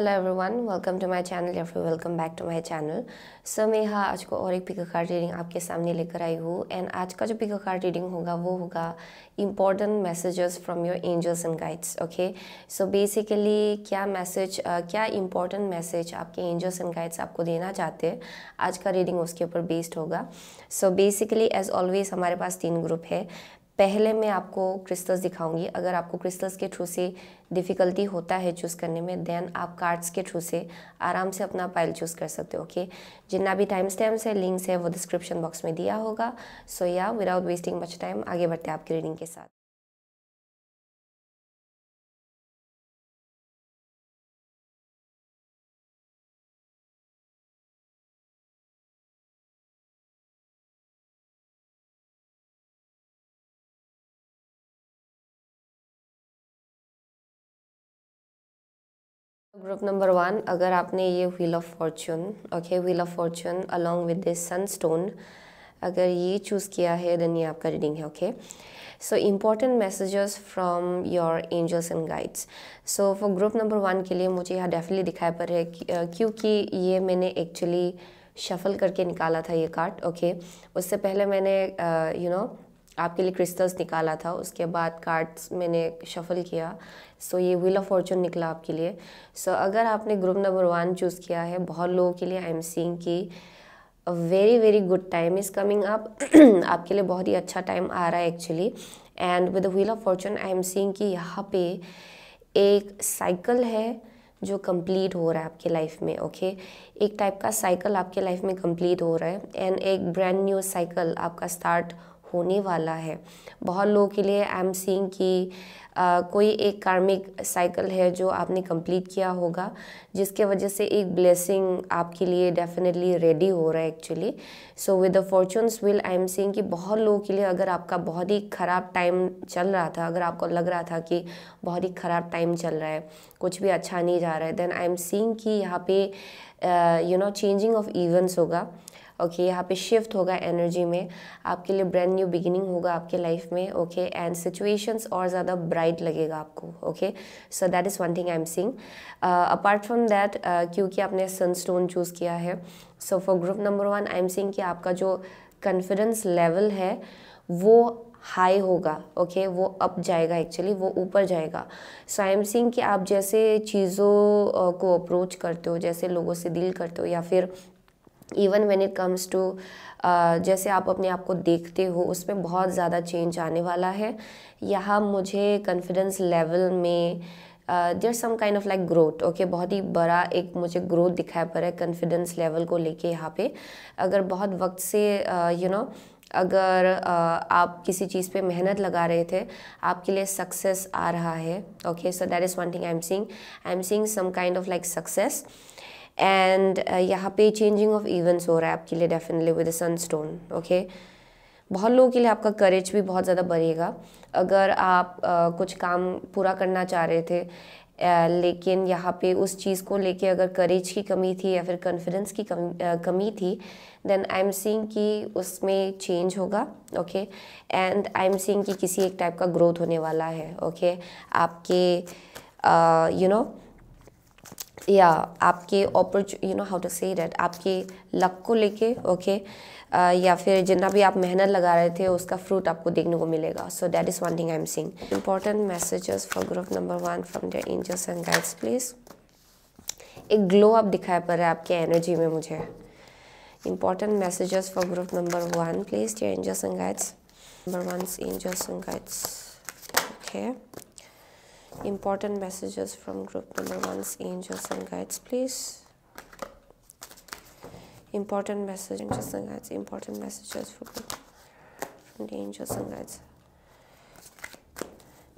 Hello everyone, welcome to my channel या फिर welcome back to my channel. So मैं यहाँ आज को और एक पिको कार्ड रीडिंग आपके सामने लेकर आई हूँ। एंड आज का जो पिको कार्ड रीडिंग होगा वो होगा important messages from your angels and guides. Okay, so basically क्या इम्पॉर्टेंट मैसेज आपके एंजल्स एंड गाइड्स आपको देना चाहते हैं, आज का रीडिंग उसके ऊपर बेस्ड होगा। सो बेसिकली एज ऑलवेज हमारे पास 3 ग्रुप है। पहले मैं आपको क्रिस्टल्स दिखाऊंगी। अगर आपको क्रिस्टल्स के थ्रू से डिफ़िकल्टी होता है चूज़ करने में, देन आप कार्ड्स के थ्रू से आराम से अपना पाइल चूज़ कर सकते हो। ओके, जितना भी टाइम स्टैम्प्स है, लिंक्स है, वो डिस्क्रिप्शन बॉक्स में दिया होगा। सो या विदाउट वेस्टिंग मच टाइम आगे बढ़ते हैं आपकी रीडिंग के साथ। ग्रुप नंबर 1, अगर आपने ये wheel of fortune, okay, wheel of Fortune along with this Sunstone अगर ये चूज़ किया है, देन ये आपका रीडिंग है। Okay, so important messages from your angels and guides. So for group number 1 के लिए मुझे यहाँ डेफिनेटली दिखाई पड़ रहा है क्योंकि ये मैंने एक्चुअली शफल करके निकाला था ये कार्ड। ओके, उससे पहले मैंने आपके लिए क्रिस्टल्स निकाला था, उसके बाद कार्ड्स मैंने शफल किया। सो ये व्हील ऑफ फॉर्चून निकला आपके लिए। सो अगर आपने ग्रुप नंबर 1 चूज़ किया है, बहुत लोगों के लिए आई एम सीइंग कि a very very good time is coming up. आपके लिए बहुत ही अच्छा टाइम आ रहा है actually. And with the wheel of Fortune I am seeing कि यहाँ पे एक साइकिल है जो कंप्लीट हो रहा है आपके लाइफ में। ओके, एक टाइप का साइकिल आपके लाइफ में कंप्लीट हो रहा है एंड एक ब्रांड न्यू साइकिल आपका स्टार्ट होने वाला है। बहुत लोगों के लिए आई एम सीइंग कि कोई एक कार्मिक साइकिल है जो आपने कंप्लीट किया होगा, जिसके वजह से एक ब्लेसिंग आपके लिए डेफिनेटली रेडी हो रहा है actually. So with the fortunes wheel I am seeing कि बहुत लोगों के लिए अगर आपका बहुत ही ख़राब टाइम चल रहा था, अगर आपको लग रहा था कि बहुत ही ख़राब टाइम चल रहा है, कुछ भी अच्छा नहीं जा रहा है, देन आई एम सीइंग कि यहाँ पे चेंजिंग ऑफ इवेंट्स होगा। ओके, यहाँ पे शिफ्ट होगा एनर्जी में, आपके लिए ब्रांड न्यू बिगिनिंग होगा आपके लाइफ में। ओके, एंड सिचुएशंस और ज़्यादा ब्राइट लगेगा आपको। Okay, so that is one thing I am seeing. Apart from that, क्योंकि आपने सनस्टोन चूज़ किया है, सो for group number 1 I am seeing कि आपका जो कॉन्फिडेंस लेवल है वो हाई होगा। ओके, वो अप जाएगा एक्चुअली, वो ऊपर जाएगा। सो आई एम सीइंग कि आप जैसे चीज़ों को अप्रोच करते हो, जैसे लोगों से डील करते हो, या फिर even when it comes to जैसे आप अपने आप को देखते हो, उसमें बहुत ज़्यादा चेंज आने वाला है। यहाँ मुझे कॉन्फिडेंस लेवल में there some kind of like growth. Okay, बहुत ही बड़ा एक मुझे ग्रोथ दिखाई पड़ रहा है कॉन्फिडेंस लेवल को लेके यहाँ पे। अगर बहुत वक्त से अगर आप किसी चीज़ पे मेहनत लगा रहे थे, आपके लिए सक्सेस आ रहा है। Okay, so that is one thing I am seeing some kind of like success. And यहाँ पे चेंजिंग ऑफ इवेंट्स हो रहा है आपके लिए definitely with the Sunstone. Okay, बहुत लोगों के लिए आपका करेज भी बहुत ज़्यादा बढ़ेगा। अगर आप कुछ काम पूरा करना चाह रहे थे, लेकिन यहाँ पे उस चीज़ को लेके अगर करेज की कमी थी या फिर कॉन्फिडेंस की कमी थी, देन आई एम सीइंग कि उसमें चेंज होगा। Okay, and I am seeing कि किसी एक टाइप का ग्रोथ होने वाला है। ओके, आपके या आपके हाउ टू से दैट, आपके लक को लेके। ओके, या फिर जितना भी आप मेहनत लगा रहे थे उसका फ्रूट आपको देखने को मिलेगा। So that is one thing I am seeing. Important messages for group number 1 from their angels and guides please. एक ग्लो अप दिखाई पड़ रहा है आपके एनर्जी में मुझे। Important messages for group number 1 please, their angels and guides. Number 1's angels and guides. Okay. Important messages from group number 1's angels and guides please. Important messages, angels and guides. Important messages from the angels and guides.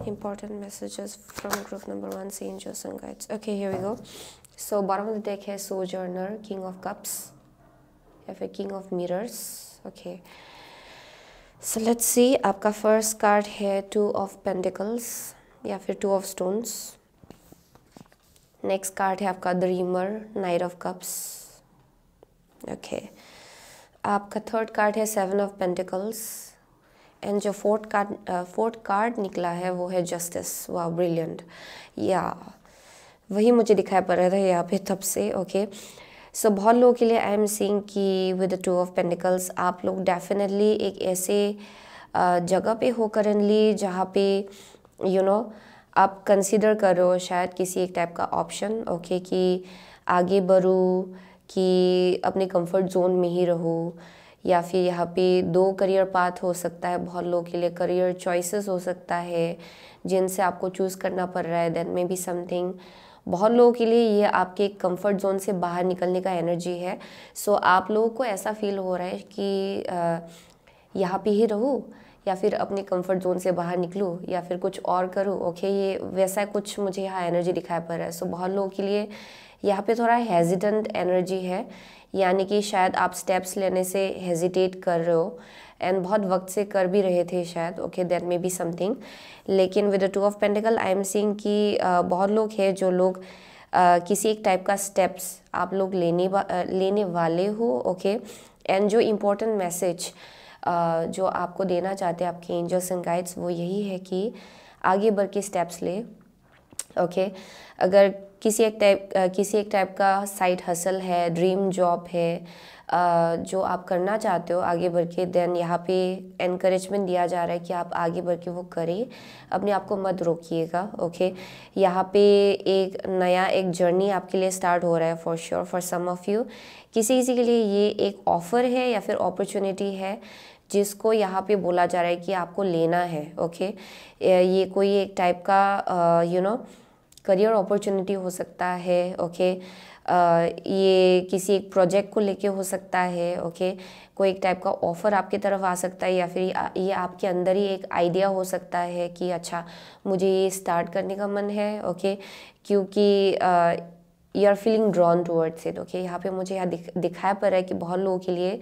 Important messages from group number 1's angels and guides. Okay, here we go. So bottom of the deck है Sojourner, King of Cups, या फिर King of Mirrors. Okay. So let's see. आपका first card है Two of Pentacles या फिर Two of Stones. Next card है आपका dreamer, night of cups. Okay, आपका थर्ड कार्ड है सेवन ऑफ पेंटिकल्स। एंड जो फोर्थ कार्ड निकला है वो है जस्टिस। वाह, ब्रिलियंट। या वही मुझे दिखाई पड़ रहा था यहाँ पे तब से। ओके, सो बहुत लोगों के लिए आई एम सीइंग कि विद द 2 ऑफ पेंटिकल्स आप लोग डेफिनेटली एक ऐसे जगह पे हो करंटली जहाँ पे आप कंसिडर कर रहे हो शायद किसी एक टाइप का ऑप्शन। ओके, कि आगे बढ़ूँ कि अपने कंफर्ट जोन में ही रहूँ, या फिर यहाँ पे 2 करियर पाथ हो सकता है। बहुत लोगों के लिए करियर चॉइसेस हो सकता है जिनसे आपको चूज़ करना पड़ रहा है, दैट मे बी समथिंग। बहुत लोगों के लिए ये आपके कंफर्ट जोन से बाहर निकलने का एनर्जी है। सो आप लोगों को ऐसा फील हो रहा है कि यहाँ पे ही रहूँ या फिर अपने कंफर्ट जोन से बाहर निकलूँ या फिर कुछ और करूँ। ओके, ये वैसा कुछ मुझे यहाँ एनर्जी दिखाई पड़ रहा है। सो बहुत लोगों के लिए यहाँ पे थोड़ा हेजिटेंट एनर्जी है, यानी कि शायद आप स्टेप्स लेने से हेजिटेट कर रहे हो एंड बहुत वक्त से कर भी रहे थे शायद। Okay, that may be something. लेकिन with the 2 of pentacles I am seeing कि बहुत लोग हैं जो लोग किसी एक टाइप का स्टेप्स आप लोग लेने वाले हो। ओके, एंड जो इम्पोर्टेंट मैसेज जो आपको देना चाहते हैं आपके एंजल्स एंड गाइड्स वो यही है कि आगे बढ़ के स्टेप्स ले। ओके, अगर किसी एक टाइप का साइड हसल है, ड्रीम जॉब है जो आप करना चाहते हो आगे बढ़ के, देन यहाँ पे एनकरेजमेंट दिया जा रहा है कि आप आगे बढ़ के वो करें, अपने आप को मत रोकिएगा। ओके, यहाँ पे एक जर्नी आपके लिए स्टार्ट हो रहा है for sure for some of you. किसी के लिए ये एक ऑफ़र है या फिर अपॉर्चुनिटी है जिसको यहाँ पे बोला जा रहा है कि आपको लेना है। ओके, ये कोई एक टाइप का करियर अपॉर्चुनिटी हो सकता है। ओके, ये किसी एक प्रोजेक्ट को लेके हो सकता है। ओके, कोई एक टाइप का ऑफ़र आपकी तरफ आ सकता है, या फिर ये आपके अंदर ही एक आइडिया हो सकता है कि अच्छा मुझे ये स्टार्ट करने का मन है। ओके, क्योंकि you are feeling drawn towards it. Okay, यहाँ पे मुझे यहाँ दिखाया पड़ रहा है कि बहुत लोगों के लिए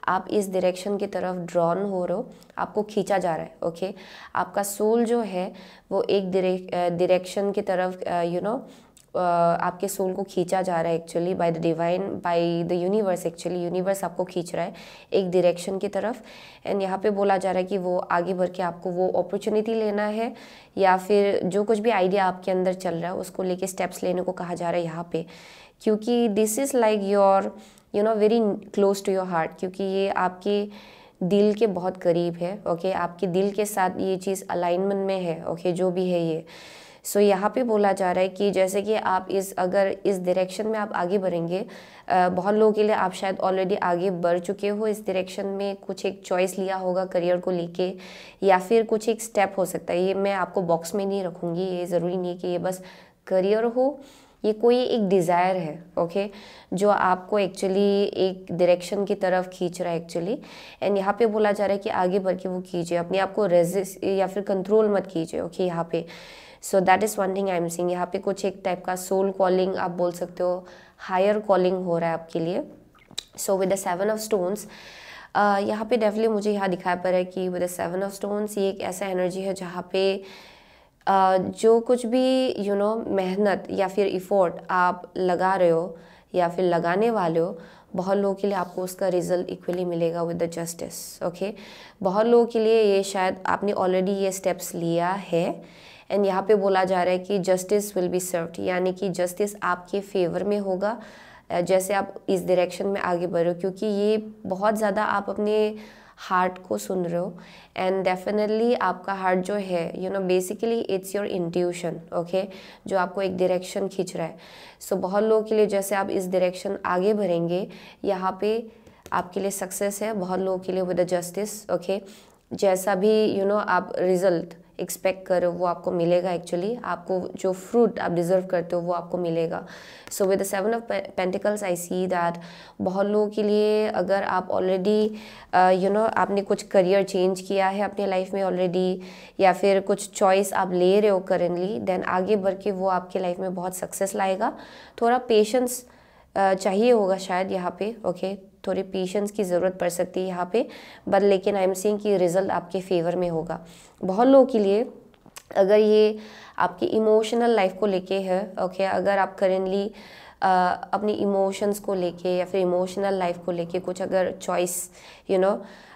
आप इस डायरेक्शन की तरफ ड्रॉन हो रहे हो, आपको खींचा जा रहा है। ओके, आपका सोल जो है वो एक डायरेक्शन की तरफ आपके सोल को खींचा जा रहा है actually by the divine, by the universe. Actually universe आपको खींच रहा है एक डायरेक्शन की तरफ, एंड यहाँ पे बोला जा रहा है कि वो आगे बढ़ के आपको वो अपॉर्चुनिटी लेना है, या फिर जो कुछ भी आइडिया आपके अंदर चल रहा है उसको लेके स्टेप्स लेने को कहा जा रहा है यहाँ पे, क्योंकि this is like your very close to your heart, क्योंकि ये आपके दिल के बहुत करीब है। ओके, आपके दिल के साथ ये चीज़ अलाइनमेंट में है। ओके, जो भी है ये। सो यहाँ पे बोला जा रहा है कि जैसे कि आप अगर इस डायरेक्शन में आप आगे बढ़ेंगे, बहुत लोगों के लिए आप शायद ऑलरेडी आगे बढ़ चुके हो इस डायरेक्शन में, कुछ एक चॉइस लिया होगा करियर को लेके, या फिर कुछ एक स्टेप हो सकता है। ये मैं आपको बॉक्स में नहीं रखूँगी, ये ज़रूरी नहीं कि ये बस करियर हो, ये कोई एक डिज़ायर है। ओके, जो आपको एक्चुअली एक डायरेक्शन की तरफ खींच रहा है एक्चुअली, एंड यहाँ पे बोला जा रहा है कि आगे बढ़ के वो कीजिए, अपने आप को रेजिस्ट या फिर कंट्रोल मत कीजिए। ओके, यहाँ पे सो that is one thing I am seeing. यहाँ पे कुछ एक टाइप का सोल कॉलिंग आप बोल सकते हो, हायर कॉलिंग हो रहा है आपके लिए। सो विद द 7 ऑफ स्टोन्स यहाँ पे डेफिनेटली मुझे यहाँ दिखाई पड़ रहा है कि विद द 7 ऑफ स्टोन्स ये एक ऐसा एनर्जी है जहाँ पे जो कुछ भी मेहनत या फिर इफ़ोर्ट आप लगा रहे हो या फिर लगाने वाले हो, बहुत लोगों के लिए आपको उसका रिजल्ट इक्वली मिलेगा विद द जस्टिस। ओके, बहुत लोगों के लिए ये शायद आपने ऑलरेडी ये स्टेप्स लिया है, एंड यहाँ पे बोला जा रहा है कि जस्टिस विल बी सर्व्ड, यानी कि जस्टिस आपके फेवर में होगा जैसे आप इस डायरेक्शन में आगे बढ़ रहे हो, क्योंकि ये बहुत ज़्यादा आप अपने हार्ट को सुन रहे हो, एंड डेफिनेटली आपका हार्ट जो है basically it's your intuition. Okay, जो आपको एक डायरेक्शन खींच रहा है। सो बहुत लोगों के लिए जैसे आप इस डायरेक्शन आगे बढ़ेंगे, यहाँ पे आपके लिए सक्सेस है। बहुत लोगों के लिए विद द जस्टिस। ओके, जैसा भी आप रिजल्ट एक्सपेक्ट करो वो आपको मिलेगा। एक्चुअली आपको जो फ्रूट आप डिज़र्व करते हो वो आपको मिलेगा। सो with the 7 of pentacles I see that बहुत लोगों के लिए अगर आप ऑलरेडी आपने कुछ करियर चेंज किया है अपने लाइफ में ऑलरेडी, या फिर कुछ चॉइस आप ले रहे हो करेंटली, देन आगे बढ़ के वो आपके लाइफ में बहुत सक्सेस लाएगा। थोड़ा पेशेंस चाहिए होगा शायद यहाँ पे। ओके, थोड़ी पेशेंस की ज़रूरत पड़ सकती है यहाँ पे, बट लेकिन आई एम सीइंग कि रिज़ल्ट आपके फेवर में होगा। बहुत लोगों के लिए अगर ये आपकी इमोशनल लाइफ को लेके है, ओके, अगर आप करेंटली अपनी इमोशंस को लेके या फिर इमोशनल लाइफ को लेके कुछ अगर चॉइस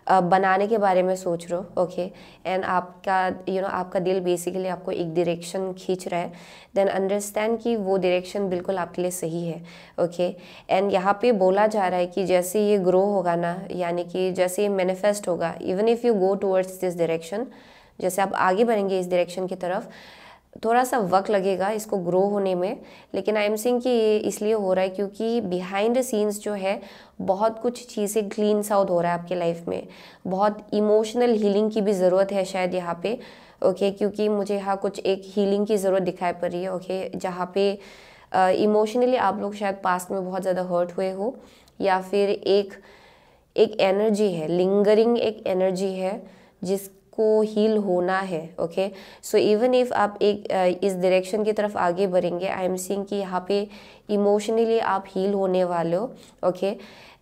बनाने के बारे में सोच रहे हो, ओके, एंड आपका आपका दिल बेसिकली आपको एक डायरेक्शन खींच रहा है, देन अंडरस्टैंड कि वो डायरेक्शन बिल्कुल आपके लिए सही है, ओके। एंड यहाँ पे बोला जा रहा है कि जैसे ये ग्रो होगा ना, यानी कि जैसे ये मैनिफेस्ट होगा, even if you go towards this direction, जैसे आप आगे बढ़ेंगे इस डायरेक्शन की तरफ, थोड़ा सा वक्त लगेगा इसको ग्रो होने में, लेकिन आई एम सेइंग कि ये इसलिए हो रहा है क्योंकि बिहाइंड द सीन्स जो है बहुत कुछ चीज़ें क्लीन्स आउट हो रहा है आपके लाइफ में, बहुत इमोशनल हीलिंग की भी ज़रूरत है शायद यहाँ पे, ओके, क्योंकि मुझे यहाँ कुछ एक हीलिंग की ज़रूरत दिखाई पड़ रही है, ओके, जहाँ पे इमोशनली आप लोग शायद पास्ट में बहुत ज़्यादा हर्ट हुए हो, या फिर एक एनर्जी है, लिंगरिंग एक एनर्जी है जिसको हील होना है, ओके। सो इवन इफ आप एक इस डायरेक्शन की तरफ आगे बढ़ेंगे, आई एम सीइंग कि यहाँ पे इमोशनली आप हील होने वाले हो, ओके,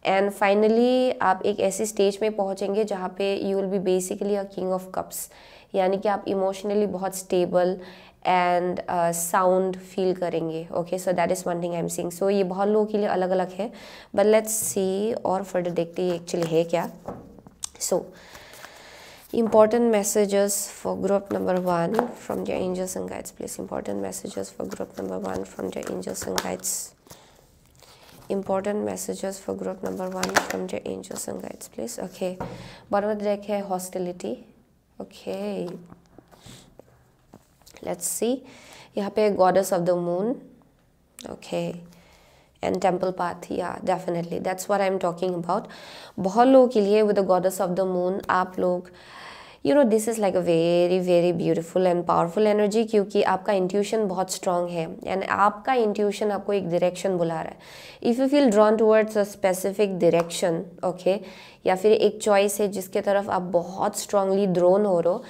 एंड फाइनली आप एक ऐसी स्टेज में पहुँचेंगे जहाँ पे you will be basically a king of cups, यानी कि आप इमोशनली बहुत स्टेबल एंड साउंड फील करेंगे, okay. So that is one thing I am seeing. So ये बहुत लोगों के लिए अलग अलग है, बट लेट्स सी और फर्दर देखते हैं एक्चुअली है क्या। सो important messages for group number 1 from your angels and guides, please. Important messages for group number 1 from your angels and guides. Important messages for group number 1 from your angels and guides, please. Okay, bottom of the deck है hostility, okay, let's see, यहाँ पे goddess of the moon, okay, and temple path, yeah, definitely that's what I'm talking about. बहुत लोगों के लिए with the goddess of the moon आप लोग this is like a very very beautiful and powerful energy, क्योंकि आपका intuition बहुत strong है एंड आपका इंट्यूशन आपको एक डायरेक्शन बुला रहा है। If you feel drawn towards a specific direction, okay, या फिर एक चॉइस है जिसके तरफ आप बहुत स्ट्रांगली ड्रोन हो रहे हो,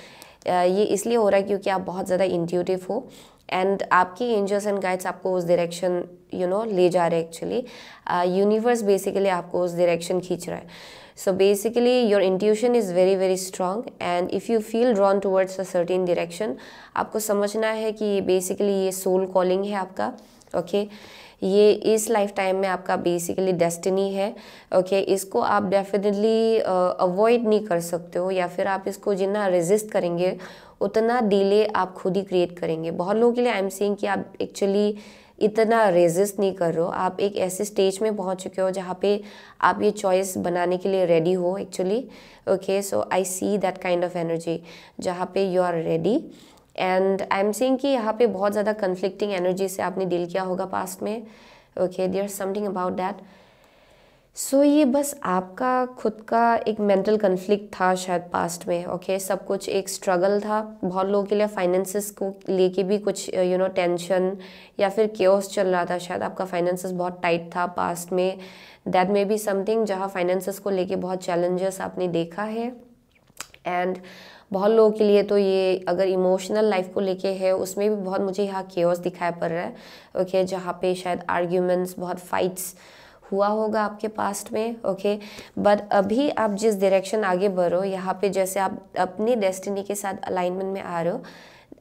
ये इसलिए हो रहा है क्योंकि आप बहुत ज़्यादा इंट्यूटिव हो एंड आपकी एंजल्स एंड गाइड्स आपको उस डायरेक्शन ले जा रहे हैं। एक्चुअली यूनिवर्स बेसिकली आपको उस डायरेक्शन खींच रहा है। So basically your intuition is very very strong and if you feel drawn towards a certain direction, आपको समझना है कि बेसिकली ये सोल कॉलिंग है आपका, ओके, ये इस लाइफ टाइम में आपका बेसिकली डेस्टिनी है, ओके, इसको आप डेफिनेटली अवॉइड नहीं कर सकते हो, या फिर आप इसको जितना रेजिस्ट करेंगे उतना डिले आप खुद ही क्रिएट करेंगे। बहुत लोगों के लिए आई एम सेइंग कि आप एक्चुअली इतना रेजिस्ट नहीं कर रहे हो, आप एक ऐसे स्टेज में पहुंच चुके हो जहाँ पे आप ये चॉइस बनाने के लिए रेडी हो actually, okay. So I see that kind of energy जहाँ पे you are ready and I am saying कि यहाँ पे बहुत ज़्यादा कन्फ्लिक्टिंग एनर्जी से आपने डील किया होगा पास्ट में, okay, there something about that. So ये बस आपका खुद का एक मेंटल कन्फ्लिक्ट था शायद पास्ट में, ओके, सब कुछ एक स्ट्रगल था। बहुत लोगों के लिए फाइनेंसेस को लेके भी कुछ टेंशन या फिर केओस चल रहा था, शायद आपका फाइनेंसेस बहुत टाइट था पास्ट में, दैट मे बी समथिंग जहाँ फाइनेंसेस को लेके बहुत चैलेंजेस आपने देखा है। एंड बहुत लोगों के लिए तो ये अगर इमोशनल लाइफ को लेके है उसमें भी बहुत मुझे यहाँ केओस दिखाई पड़ रहा है, ओके, जहाँ पे शायद आर्ग्यूमेंट्स, बहुत फाइट्स हुआ होगा आपके पास्ट में, ओके। बट अभी आप जिस डायरेक्शन आगे बढ़ो, यहाँ पे जैसे आप अपनी डेस्टिनी के साथ अलाइनमेंट में आ रहे हो,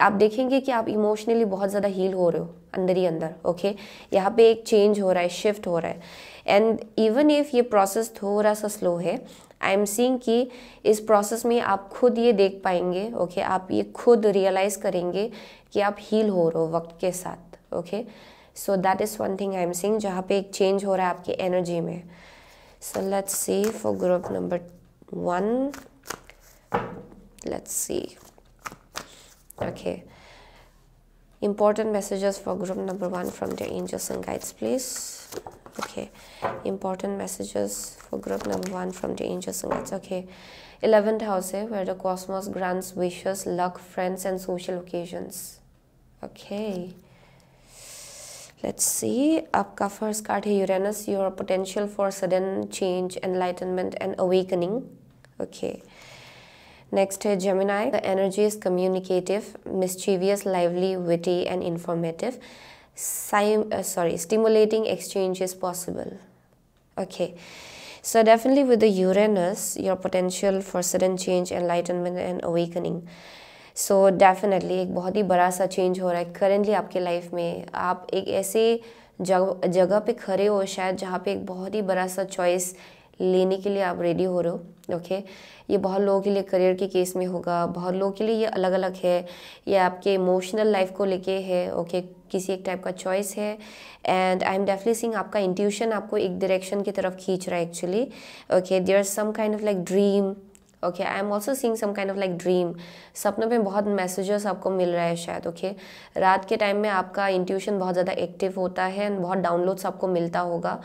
आप देखेंगे कि आप इमोशनली बहुत ज़्यादा हील हो रहे हो अंदर ही अंदर, ओके। यहाँ पे एक चेंज हो रहा है, शिफ्ट हो रहा है एंड इवन इफ़ ये प्रोसेस थोड़ा सा स्लो है, आई एम सीइंग कि इस प्रोसेस में आप खुद ये देख पाएंगे, ओके, आप ये खुद रियलाइज़ करेंगे कि आप हील हो रहे हो वक्त के साथ, okay. So that is one thing I am seeing जहाँ पे एक चेंज हो रहा है आपकी एनर्जी में। सो let's C for group number 1, let's see, okay, important messages for group number 1 from the angels and guides, please. Okay, important messages for group number 1 from the angels and guides. Okay, 11th house है where the cosmos grants wishes, luck, friends and social occasions. Okay, let's see, आपका first card है Uranus, your potential for sudden change, enlightenment and awakening. Okay, next है Gemini, the energy is communicative, mischievous, lively, witty and informative. Stimulating exchange is possible. Okay, so definitely with the Uranus, your potential for sudden change, enlightenment and awakening. So definitely एक बहुत ही बड़ा सा change हो रहा है currently आपके life में। आप एक ऐसे जगह पे खड़े हो शायद जहाँ पे एक बहुत ही बड़ा सा चॉइस लेने के लिए आप रेडी हो रहे हो। ओके, ये बहुत लोगों के लिए करियर के केस में होगा, बहुत लोगों के लिए ये अलग अलग है, ये आपके इमोशनल लाइफ को लेके है। ओके, किसी एक टाइप का चॉइस है। And I am definitely seeing आपका इंट्यूशन आपको एक डायरेक्शन की तरफ खींच रहा है actually. Okay, there is some kind of like dream. Okay, I am also seeing some kind of like dream. सपनों में बहुत मैसेजेस आपको मिल रहा है शायद। ओके, रात के टाइम में आपका इंट्यूशन बहुत ज़्यादा एक्टिव होता है एंड बहुत डाउनलोड्स आपको मिलता होगा।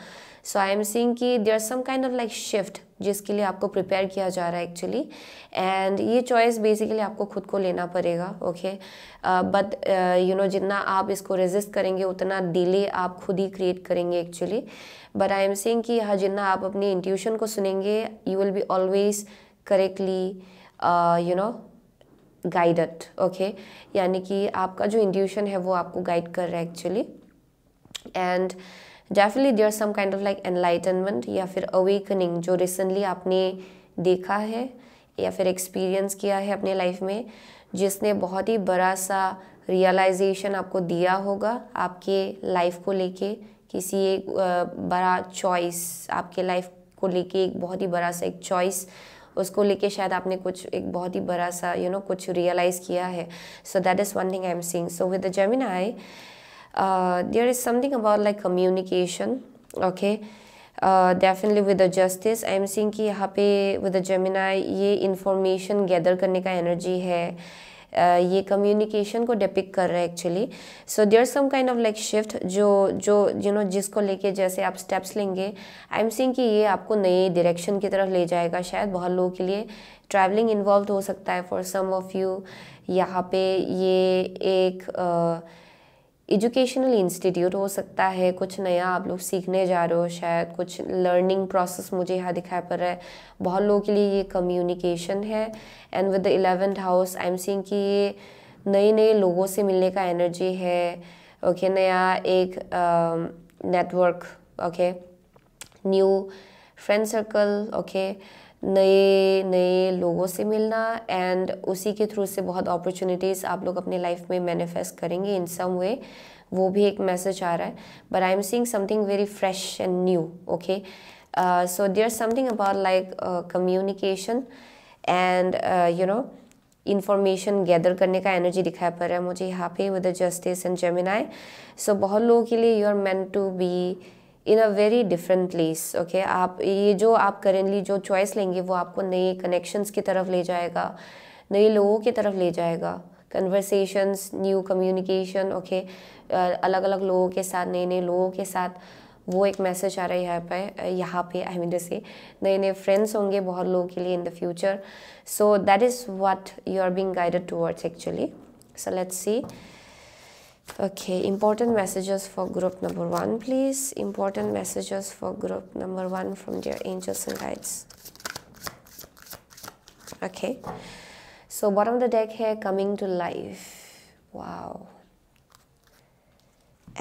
सो आई एम सीइंग कि there is some kind of like shift जिसके लिए आपको प्रिपेयर किया जा रहा है एक्चुअली। एंड ये चॉइस बेसिकली आपको खुद को लेना पड़ेगा। ओके, बट यू नो जितना आप इसको रेजिस्ट करेंगे उतना डिले आप खुद ही क्रिएट करेंगे actually. But I am seeing कि हाँ, जितना आप अपनी इंट्यूशन को सुनेंगे you will be always correctly you know guided. Okay, यानी कि आपका जो इंट्यूशन है वो आपको गाइड कर रहा है actually. And definitely there some kind of like enlightenment या फिर अवेकनिंग जो रिसेंटली आपने देखा है या फिर एक्सपीरियंस किया है अपने लाइफ में, जिसने बहुत ही बड़ा सा रियलाइजेशन आपको दिया होगा आपके लाइफ को लेके। किसी एक बड़ा चॉइस आपके लाइफ को लेके, एक बहुत ही बड़ा सा एक चॉइस उसको लेके शायद आपने कुछ एक बहुत ही बड़ा सा कुछ रियलाइज़ किया है। सो that is one thing I am seeing. So with the Gemini there is something about like communication. Okay, definitely with the justice I am seeing कि यहाँ पे with the Gemini ये information gather करने का energy है, ये communication को depict कर रहा है actually. So there's some kind of like shift जो जिसको लेके जैसे आप steps लेंगे, I am seeing कि ये आपको नई direction की तरफ ले जाएगा। शायद बहुत लोगों के लिए traveling involved हो सकता है for some of you। यहाँ पे ये एक एजुकेशनल इंस्टीट्यूट हो सकता है, कुछ नया आप लोग सीखने जा रहे हो, शायद कुछ लर्निंग प्रोसेस मुझे यहाँ दिखाई पड़ रहा है। बहुत लोगों के लिए ये कम्युनिकेशन है। And with the 11th house I am seeing कि ये नए नए लोगों से मिलने का एनर्जी है। ओके, नया एक network, okay, new friend circle, okay, नए नए लोगों से मिलना एंड उसी के थ्रू से बहुत अपॉर्चुनिटीज़ आप लोग अपने लाइफ में मैनिफेस्ट करेंगे इन सम वे। वो भी एक मैसेज आ रहा है। But I am seeing something very fresh and new. Okay, so there something about like communication and information gather करने का एनर्जी दिखाई पड़ रहा है मुझे यहाँ पे with the justice and Gemini. So बहुत लोगों के लिए you are meant to be in a very different place. Okay, आप ये जो आप करेंटली जो चॉइस लेंगे वो आपको नए कनेक्शंस की तरफ ले जाएगा, नए लोगों की तरफ ले जाएगा, कन्वर्सेशंस, न्यू कम्युनिकेशन। ओके, अलग अलग लोगों के साथ, नए नए लोगों के साथ वो एक मैसेज आ रहा है यहाँ पे आई मीन से नए नए फ्रेंड्स होंगे बहुत लोगों के लिए in the future. So that is what you are being guided towards actually. So let's see. Okay, important messages for group number 1 please. Important messages for group number 1 from their angels and guides. Okay, so bottom of the deck here, coming to life. Wow.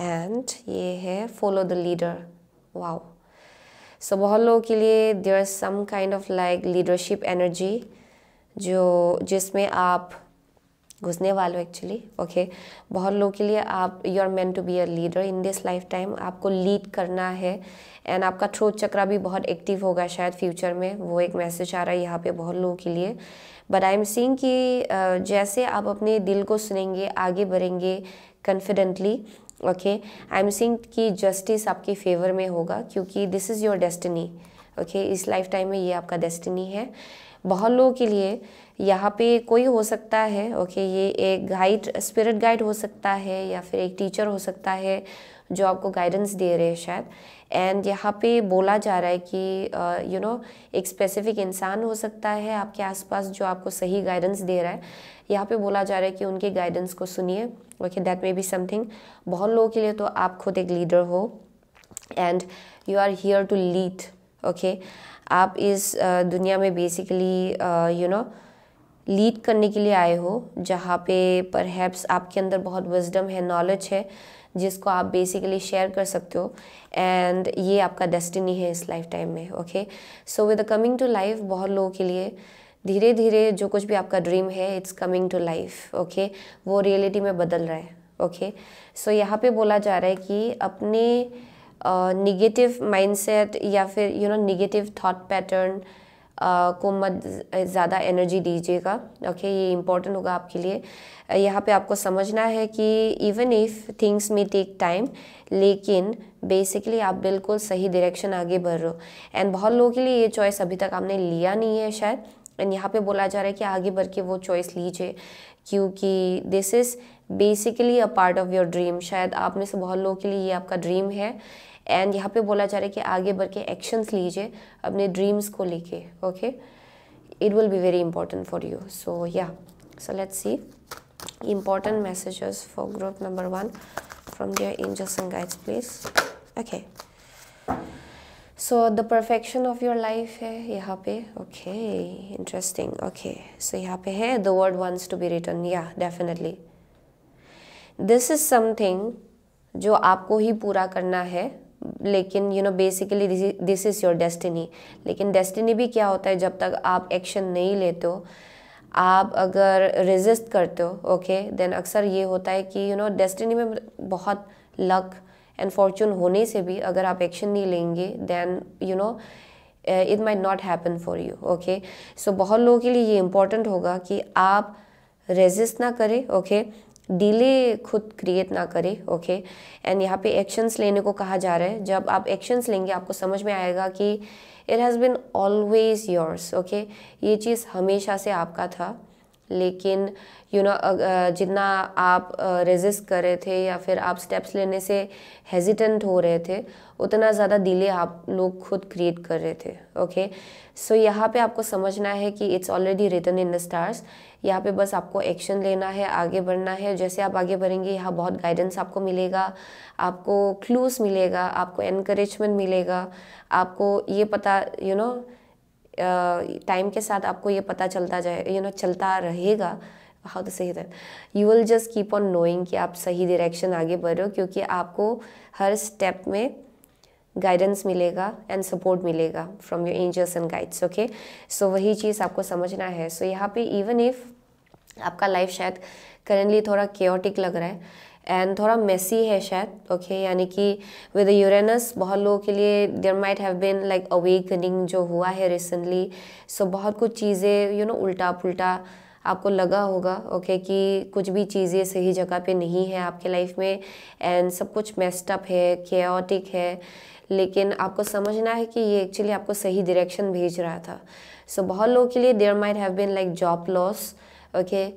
And ये है follow the leader. Wow. So बहुत लोगों के लिए there is some kind of like leadership energy जिसमें आप घुसने वाले हो एक्चुअली। ओके, बहुत लोगों के लिए आप you are meant to be a leader in this lifetime. आपको लीड करना है एंड आपका थ्रोट चक्रा भी बहुत एक्टिव होगा शायद फ्यूचर में। वो एक मैसेज आ रहा है यहाँ पे बहुत लोगों के लिए। बट आई एम सीइंग कि जैसे आप अपने दिल को सुनेंगे, आगे बढ़ेंगे confidently. Okay, I am seeing कि जस्टिस आपके फेवर में होगा क्योंकि this is your destiny. Okay, इस लाइफ टाइम में ये आपका डेस्टिनी है। बहुत लोगों के लिए यहाँ पे कोई हो सकता है, ओके, ये एक गाइड, स्पिरिट गाइड हो सकता है या फिर एक टीचर हो सकता है जो आपको गाइडेंस दे रहे हैं शायद। एंड यहाँ पे बोला जा रहा है कि एक स्पेसिफिक इंसान हो सकता है आपके आसपास जो आपको सही गाइडेंस दे रहा है। यहाँ पे बोला जा रहा है कि उनके गाइडेंस को सुनिए। Okay, that may be something. बहुत लोगों के लिए तो आप खुद एक लीडर हो and you are here to lead. Okay, आप इस दुनिया में बेसिकली लीड करने के लिए आए हो, जहाँ पे परहैप्स आपके अंदर बहुत विजडम है, नॉलेज है, जिसको आप बेसिकली शेयर कर सकते हो। एंड ये आपका डेस्टिनी है इस लाइफ टाइम में। Okay, so with the coming to life बहुत लोगों के लिए धीरे धीरे जो कुछ भी आपका ड्रीम है it's coming to life. Okay, वो रियलिटी में बदल रहा है। ओके, सो यहाँ पे बोला जा रहा है कि अपने निगेटिव माइंडसेट या फिर निगेटिव थॉट पैटर्न को मत ज़्यादा एनर्जी दीजिएगा। ओके, ये इम्पोर्टेंट होगा आपके लिए। यहाँ पे आपको समझना है कि इवन इफ़ थिंग्स में टेक टाइम, लेकिन बेसिकली आप बिल्कुल सही डायरेक्शन आगे बढ़ रहे हो। एंड बहुत लोगों के लिए ये चॉइस अभी तक आपने लिया नहीं है शायद, एंड यहाँ पे बोला जा रहा है कि आगे बढ़ के वो चॉइस लीजिए, क्योंकि this is basically a part of your dream. शायद आप में से बहुत लोगों के लिए ये आपका ड्रीम है, एंड यहाँ पे बोला जा रहा है कि आगे बढ़ के एक्शंस लीजिए अपने ड्रीम्स को लेके। Okay, it will be very important for you. So yeah, so let's see important messages for group number 1 from their angels and guides, please. Okay, so the perfection of your life है यहाँ पे। okay, interesting. okay, so यहाँ पे है the word wants to be written. yeah, definitely this is something जो आपको ही पूरा करना है, लेकिन basically this is your destiny. लेकिन डेस्टिनी भी क्या होता है, जब तक आप एक्शन नहीं लेते हो, आप अगर रेजिस्ट करते हो, ओके, देन अक्सर ये होता है कि डेस्टिनी में बहुत लक एंड फॉर्चून होने से भी अगर आप एक्शन नहीं लेंगे, then it might not happen for you. Okay, so बहुत लोगों के लिए ये इम्पोर्टेंट होगा कि आप रेजिस्ट ना करें, ओके, डिले खुद क्रिएट ना करें। ओके, एंड यहाँ पे एक्शंस लेने को कहा जा रहा है। जब आप एक्शंस लेंगे आपको समझ में आएगा कि it has bin always yours. Okay, ये चीज़ हमेशा से आपका था, लेकिन जितना आप रेजिस्ट कर रहे थे या फिर आप स्टेप्स लेने से हेजिटेंट हो रहे थे, उतना ज़्यादा डिले आप लोग खुद क्रिएट कर रहे थे। ओके, सो यहाँ पे आपको समझना है कि it's already written in the stars. यहाँ पे बस आपको एक्शन लेना है, आगे बढ़ना है। जैसे आप आगे बढ़ेंगे, यहाँ बहुत गाइडेंस आपको मिलेगा, आपको क्लूज मिलेगा, आपको एनकरेजमेंट मिलेगा, आपको ये पता टाइम के साथ आपको ये पता चलता जाए चलता रहेगा। How to say that, you will just keep on knowing कि आप सही डायरेक्शन आगे बढ़ रहे हो, क्योंकि आपको हर स्टेप में गाइडेंस मिलेगा एंड सपोर्ट मिलेगा from your angels and guides. Okay, so वही चीज़ आपको समझना है। सो यहाँ पे इवन इफ आपका लाइफ शायद करेंटली थोड़ा केओटिक लग रहा है एंड थोड़ा मेसी है शायद, ओके, यानी कि विद यूरेनस बहुत लोगों के लिए there might have been like awakening जो हुआ है रिसेंटली। सो बहुत कुछ चीज़ें उल्टा पुल्टा आपको लगा होगा, ओके, कि कुछ भी चीज़ें सही जगह पे नहीं है आपके लाइफ में एंड सब कुछ मेस्ड अप है, केओटिक है, लेकिन आपको समझना है कि ये एक्चुअली आपको सही डायरेक्शन भेज रहा था। सो बहुत लोगों के लिए there might have been like job loss. Okay,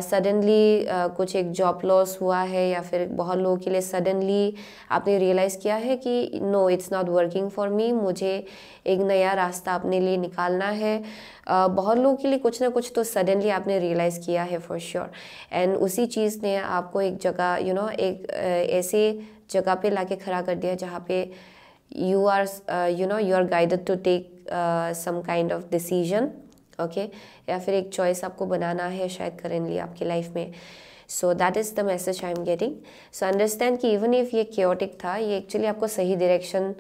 suddenly कुछ एक जॉब लॉस हुआ है, या फिर बहुत लोगों के लिए सडनली आपने रियलाइज़ किया है कि no it's not working for me, मुझे एक नया रास्ता अपने लिए निकालना है। बहुत लोगों के लिए कुछ ना कुछ तो सडनली आपने रियलाइज़ किया है फॉर श्योर, एंड उसी चीज़ ने आपको एक जगह एक ऐसे जगह पे लाके खड़ा कर दिया जहाँ पे you are guided to take some kind of decision, okay, या फिर एक चॉइस आपको बनाना है शायद करेंटली आपकी लाइफ में। सो that is the message I am getting. So understand कि इवन इफ ये केओटिक था, ये एक्चुअली आपको सही डायरेक्शन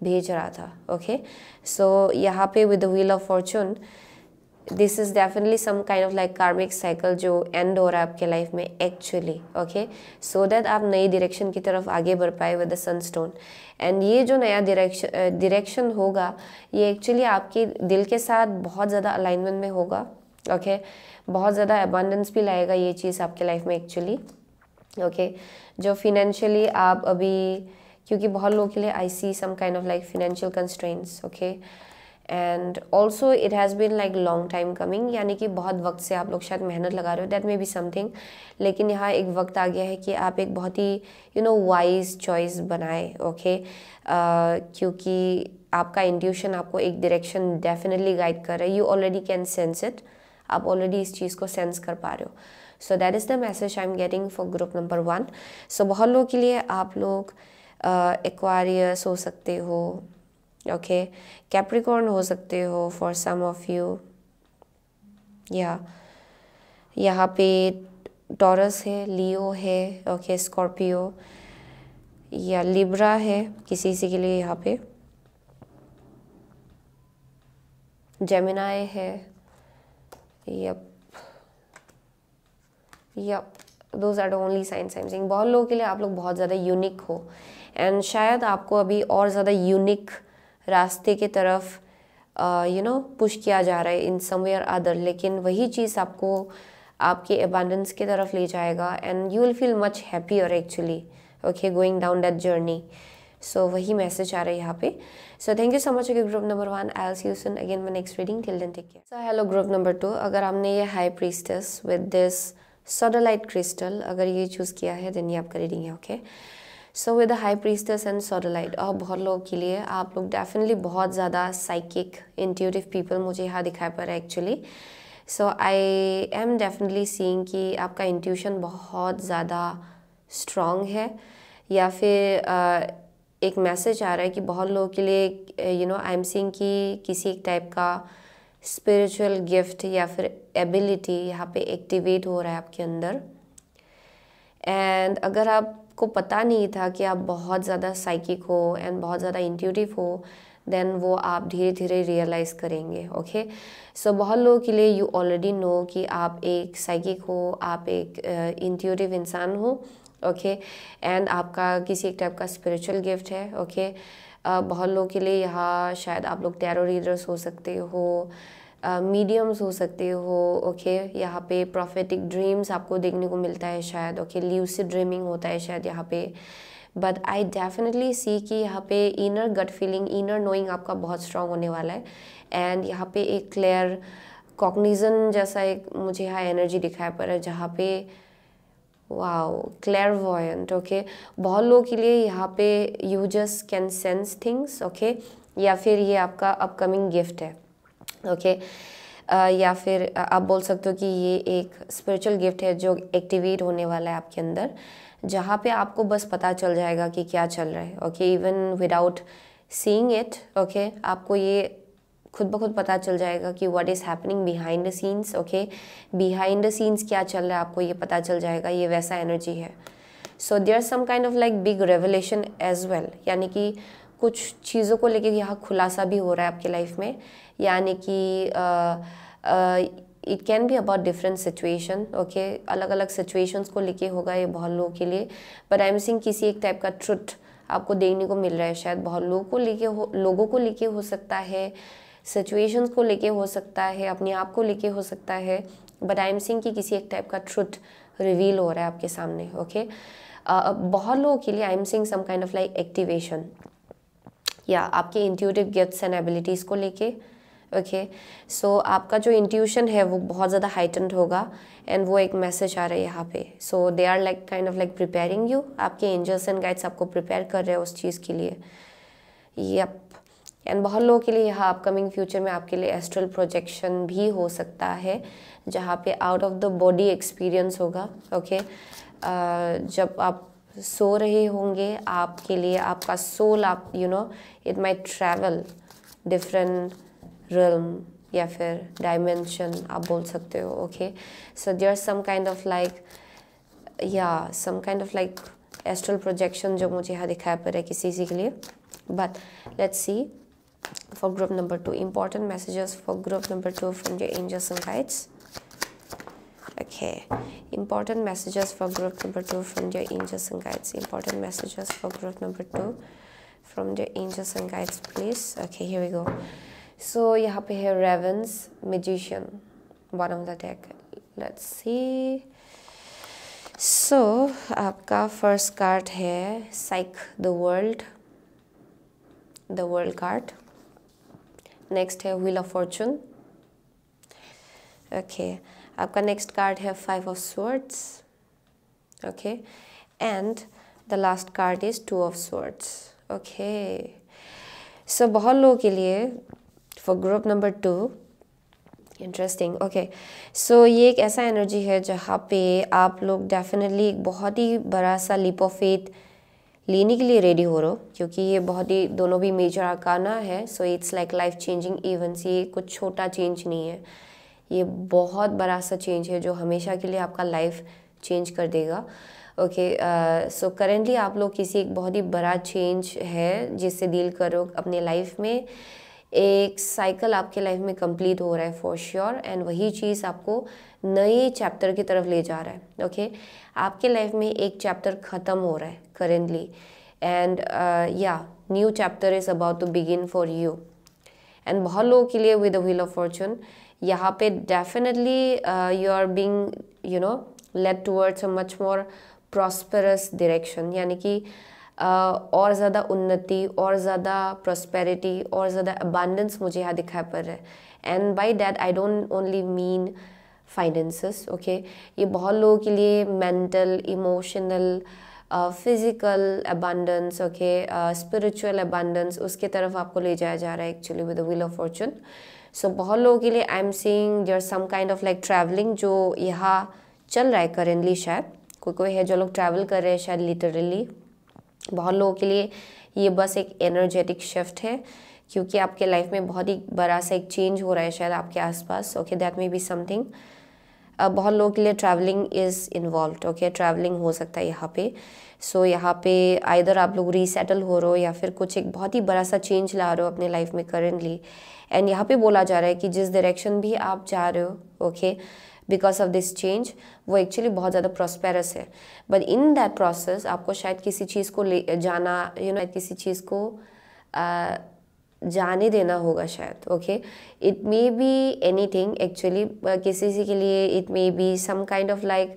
भेज रहा था। ओके, सो यहाँ पे with the wheel of fortune, this is definitely some kind of like karmic cycle जो एंड हो रहा है आपके लाइफ में एक्चुअली। ओके, सो दैट आप नई डायरेक्शन की तरफ आगे बढ़ पाए विद द सनस्टोन। एंड ये जो नया डायरेक्शन होगा, ये एक्चुअली आपके दिल के साथ बहुत ज़्यादा अलाइनमेंट में होगा। ओके, बहुत ज़्यादा अबंडेंस भी लाएगा ये चीज़ आपके लाइफ में एक्चुअली। ओके, जो फिनेंशियली आप अभी, क्योंकि बहुत लोगों के लिए I see some kind of like financial constraints. Okay, and also it has been like long time coming, यानी कि बहुत वक्त से आप लोग शायद मेहनत लगा रहे हो, दैट मे बी समथिंग, लेकिन यहाँ एक वक्त आ गया है कि आप एक बहुत ही वाइज चॉइस बनाए। ओके, क्योंकि आपका इंट्यूशन आपको एक डायरेक्शन डेफिनेटली गाइड कर रहा है, you already can sense it, आप ऑलरेडी इस चीज़ को सेंस कर पा रहे हो। सो that is the message I am getting for group number 1। सो बहुत लोगों के लिए आप लोग एक्वारियस हो सकते हो, ओके, कैप्रिकॉर्न हो सकते हो फॉर सम ऑफ यू, या यहाँ पे टॉरस है, लियो है, ओके, स्कॉर्पियो या लिब्रा है किसी के लिए, यहाँ पे जेमिनाई है, yup those are the only signs I am seeing. बहुत लोगों के लिए आप लोग बहुत ज़्यादा यूनिक हो एंड शायद आपको अभी और ज़्यादा यूनिक रास्ते की तरफ पुश किया जा रहा है इन समवेयर अदर, लेकिन वही चीज़ आपको आपके अबंडेंस की तरफ ले जाएगा and you will feel much happier actually, okay, going down that journey. So वही मैसेज आ रहा है यहाँ पे. So thank you so much group number 1. I will see you soon again my next reading. Till then take care. So hello group number 2. अगर आपने ये high priestess with this sodalite crystal अगर ये चूज़ किया है then ये आपका reading है. Okay, so with the high priestess and sodalite, और बहुत लोगों के लिए आप लोग डेफिनेटली बहुत ज़्यादा साइकिक इंट्यूटिव पीपल मुझे यहाँ दिखाई पड़ रहा है actually. So I am definitely seeing कि आपका इंट्यूशन बहुत ज़्यादा स्ट्रॉन्ग है, या फिर एक मैसेज आ रहा है कि बहुत लोगों के लिए आई एम सीइंग कि किसी एक टाइप का स्पिरिचुअल गिफ्ट या फिर एबिलिटी यहाँ पे एक्टिवेट हो रहा है आपके अंदर. एंड अगर आपको पता नहीं था कि आप बहुत ज़्यादा साइकिक हो एंड बहुत ज़्यादा इंट्यूटिव हो, देन वो आप धीरे धीरे रियलाइज़ करेंगे. ओके, सो बहुत लोगों के लिए यू ऑलरेडी नो कि आप एक साइकिक हो, आप एक इंट्यूटिव इंसान हो. ओके, एंड आपका किसी एक टाइप का स्पिरिचुअल गिफ्ट है. ओके, बहुत लोगों के लिए यहाँ शायद आप लोग टैरो रीडर्स हो सकते हो, मीडियम्स हो सकते हो. ओके, यहाँ पे प्रोफेटिक ड्रीम्स आपको देखने को मिलता है शायद. ओके, ल्यूसिड ड्रीमिंग होता है शायद यहाँ पे. बट आई डेफिनेटली सी कि यहाँ पे inner gut feeling, inner knowing आपका बहुत स्ट्रांग होने वाला है. एंड यहाँ पे एक क्लियर कॉग्निजन जैसा एक मुझे यहाँ एनर्जी दिखाई पड़ रहा है, जहाँ पे वाओ क्लेयरवॉयंट. ओके, बहुत लोगों के लिए यहाँ पे you just can sense things. Okay, या फिर ये आपका अपकमिंग गिफ्ट है. ओके, या फिर आप बोल सकते हो कि ये एक स्पिरिचुअल गिफ्ट है जो एक्टिवेट होने वाला है आपके अंदर, जहाँ पे आपको बस पता चल जाएगा कि क्या चल रहा है. Okay, even without seeing it. Okay, आपको ये खुद ब खुद पता चल जाएगा कि what is happening behind the scenes. Okay, behind the scenes क्या चल रहा है आपको ये पता चल जाएगा. ये वैसा एनर्जी है. So there some kind of like big revelation as well, यानी कि कुछ चीज़ों को लेके यहाँ खुलासा भी हो रहा है आपकी लाइफ में. यानी कि it can be about different situation. Okay, अलग अलग सिचुएशंस को लेके होगा ये बहुत लोगों के लिए. बट आई एम सीइंग किसी एक टाइप का ट्रुथ आपको देखने को मिल रहा है. शायद बहुत लोगों को लेके हो सकता है, सिचुएशंस को लेके हो सकता है, अपने आप को लेके हो सकता है. बट आई एम सीइंग कि किसी एक टाइप का ट्रुथ रिवील हो रहा है आपके सामने. ओके, बहुत लोगों के लिए I am seeing some kind of like activation, या आपके इंट्यूटिव गिफ्ट्स एंड एबिलिटीज़ को लेके. ओके, सो आपका जो इंट्यूशन है वो बहुत ज़्यादा हाइटेंड होगा एंड वो एक मैसेज आ रहा है यहाँ पे. So they are like kind of like preparing you. आपके एंजल्स एंड गाइड्स आपको प्रिपेयर कर रहे हैं उस चीज़ के लिए. यप, एंड बहुत लोगों के लिए यहाँ अपकमिंग फ्यूचर में आपके लिए एस्ट्रल प्रोजेक्शन भी हो सकता है, जहाँ पे out of the body experience होगा. ओके, जब आप सो रहे होंगे आपके लिए आपका सोल आप it might travel different realm या फिर डायमेंशन आप बोल सकते हो. Okay, so there some kind of like some kind of like astral projection जो मुझे यहाँ दिखाया पड़ रहा है किसी के लिए. But let's C for group number 2, important messages for group number 2 from your angels and guides. Okay, important messages for group number 2 from your angels and guides. Important messages for group number 2 from your angels and guides, please. Okay, here we go. So यहाँ पे है Ravens, Magician, bottom of the deck. Let's see. So आपका first card है Psych the World card. Next है wheel of fortune. Okay, आपका next card है 5 of swords. Okay, and the last card is 2 of swords. Okay, so बहुत लोगों के लिए for group number 2 interesting. Okay, so ये एक ऐसा एनर्जी है जहाँ पे आप लोग डेफिनेटली एक बहुत ही बड़ा सा लीप ऑफ फेथ लेने के लिए रेडी हो रहे हो, क्योंकि ये बहुत ही दोनों भी मेजर आर्काना है. So it's like life changing events. ये कुछ छोटा चेंज नहीं है, ये बहुत बड़ा सा चेंज है जो हमेशा के लिए आपका लाइफ चेंज कर देगा. ओके, सो करेंटली आप लोग किसी एक बहुत ही बड़ा चेंज है जिससे डील करो अपने लाइफ में. एक साइकिल आपके लाइफ में कंप्लीट हो रहा है फॉर श्योर, एंड वही चीज़ आपको नए चैप्टर की तरफ ले जा रहा है. ओके, आपके लाइफ में एक चैप्टर ख़त्म हो रहा है करेंटली, एंड या new chapter is about to begin for you. And बहुत लोगों के लिए with the wheel of fortune यहाँ पे definitely you are being led towards a much more prosperous direction, यानी कि और ज़्यादा उन्नति, और ज़्यादा प्रॉस्पेरिटी, और ज़्यादा अबांडेंस मुझे यहाँ दिखाई पड़ रहा है। And by that I don't only mean finances, okay, ये बहुत लोगों के लिए mental, emotional, physical abundance, okay, spiritual abundance, उसके तरफ आपको ले जाया जा रहा है actually with the wheel of fortune. So बहुत लोगों के लिए I am seeing there some kind of like travelling जो यहाँ चल रहा है करेंटली। शायद कोई कोई है जो लोग ट्रैवल कर रहे हैं शायद लिटरली। बहुत लोगों के लिए ये बस एक एनर्जेटिक शिफ्ट है, क्योंकि आपके लाइफ में बहुत ही बड़ा सा एक चेंज हो रहा है शायद आपके आसपास, okay, that may be something. बहुत लोगों के लिए travelling is involved, okay, travelling हो सकता है यहाँ पे। सो यहाँ पे आइदर आप लोग रीसेटल हो रहे हो या फिर कुछ एक बहुत ही बड़ा सा चेंज ला रहे हो अपने लाइफ में करेंटली। एंड यहाँ पे बोला जा रहा है कि जिस डायरेक्शन भी आप जा रहे हो, okay, because of this change, वो एक्चुअली बहुत ज़्यादा प्रॉस्पेरस है। बट इन दैट प्रोसेस आपको शायद किसी चीज़ को ले जाना, किसी चीज़ को जाने देना होगा शायद, okay. It may be anything actually, किसी के लिए it may be some kind of like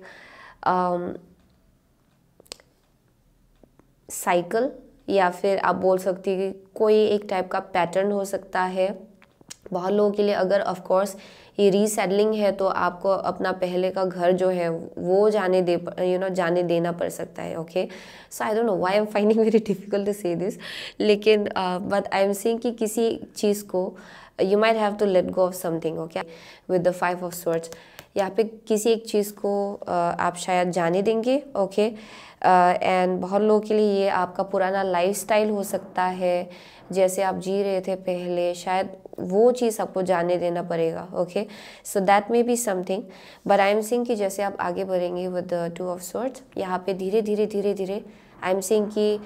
cycle, या फिर आप बोल सकती हैं कि कोई एक टाइप का पैटर्न हो सकता है। बहुत लोगों के लिए अगर ऑफ कोर्स ये रीसेटलिंग है तो आपको अपना पहले का घर जो है वो जाने देना पड़ सकता है, okay. So I don't know why I am finding very difficult to say this, लेकिन बट आई एम सीइंग कि किसी चीज़ को you might have to let go of something, okay, with the 5 of swords. यहाँ पे किसी एक चीज़ को आप शायद जाने देंगे, ओके। एंड बहुत लोगों के लिए ये आपका पुराना लाइफस्टाइल हो सकता है, जैसे आप जी रहे थे पहले, शायद वो चीज़ आपको जाने देना पड़ेगा, okay. So that may be something, but I am seeing कि जैसे आप आगे बढ़ेंगे विद द 2 ऑफ स्वॉर्ड्स, यहाँ पे धीरे धीरे आई एम सीइंग कि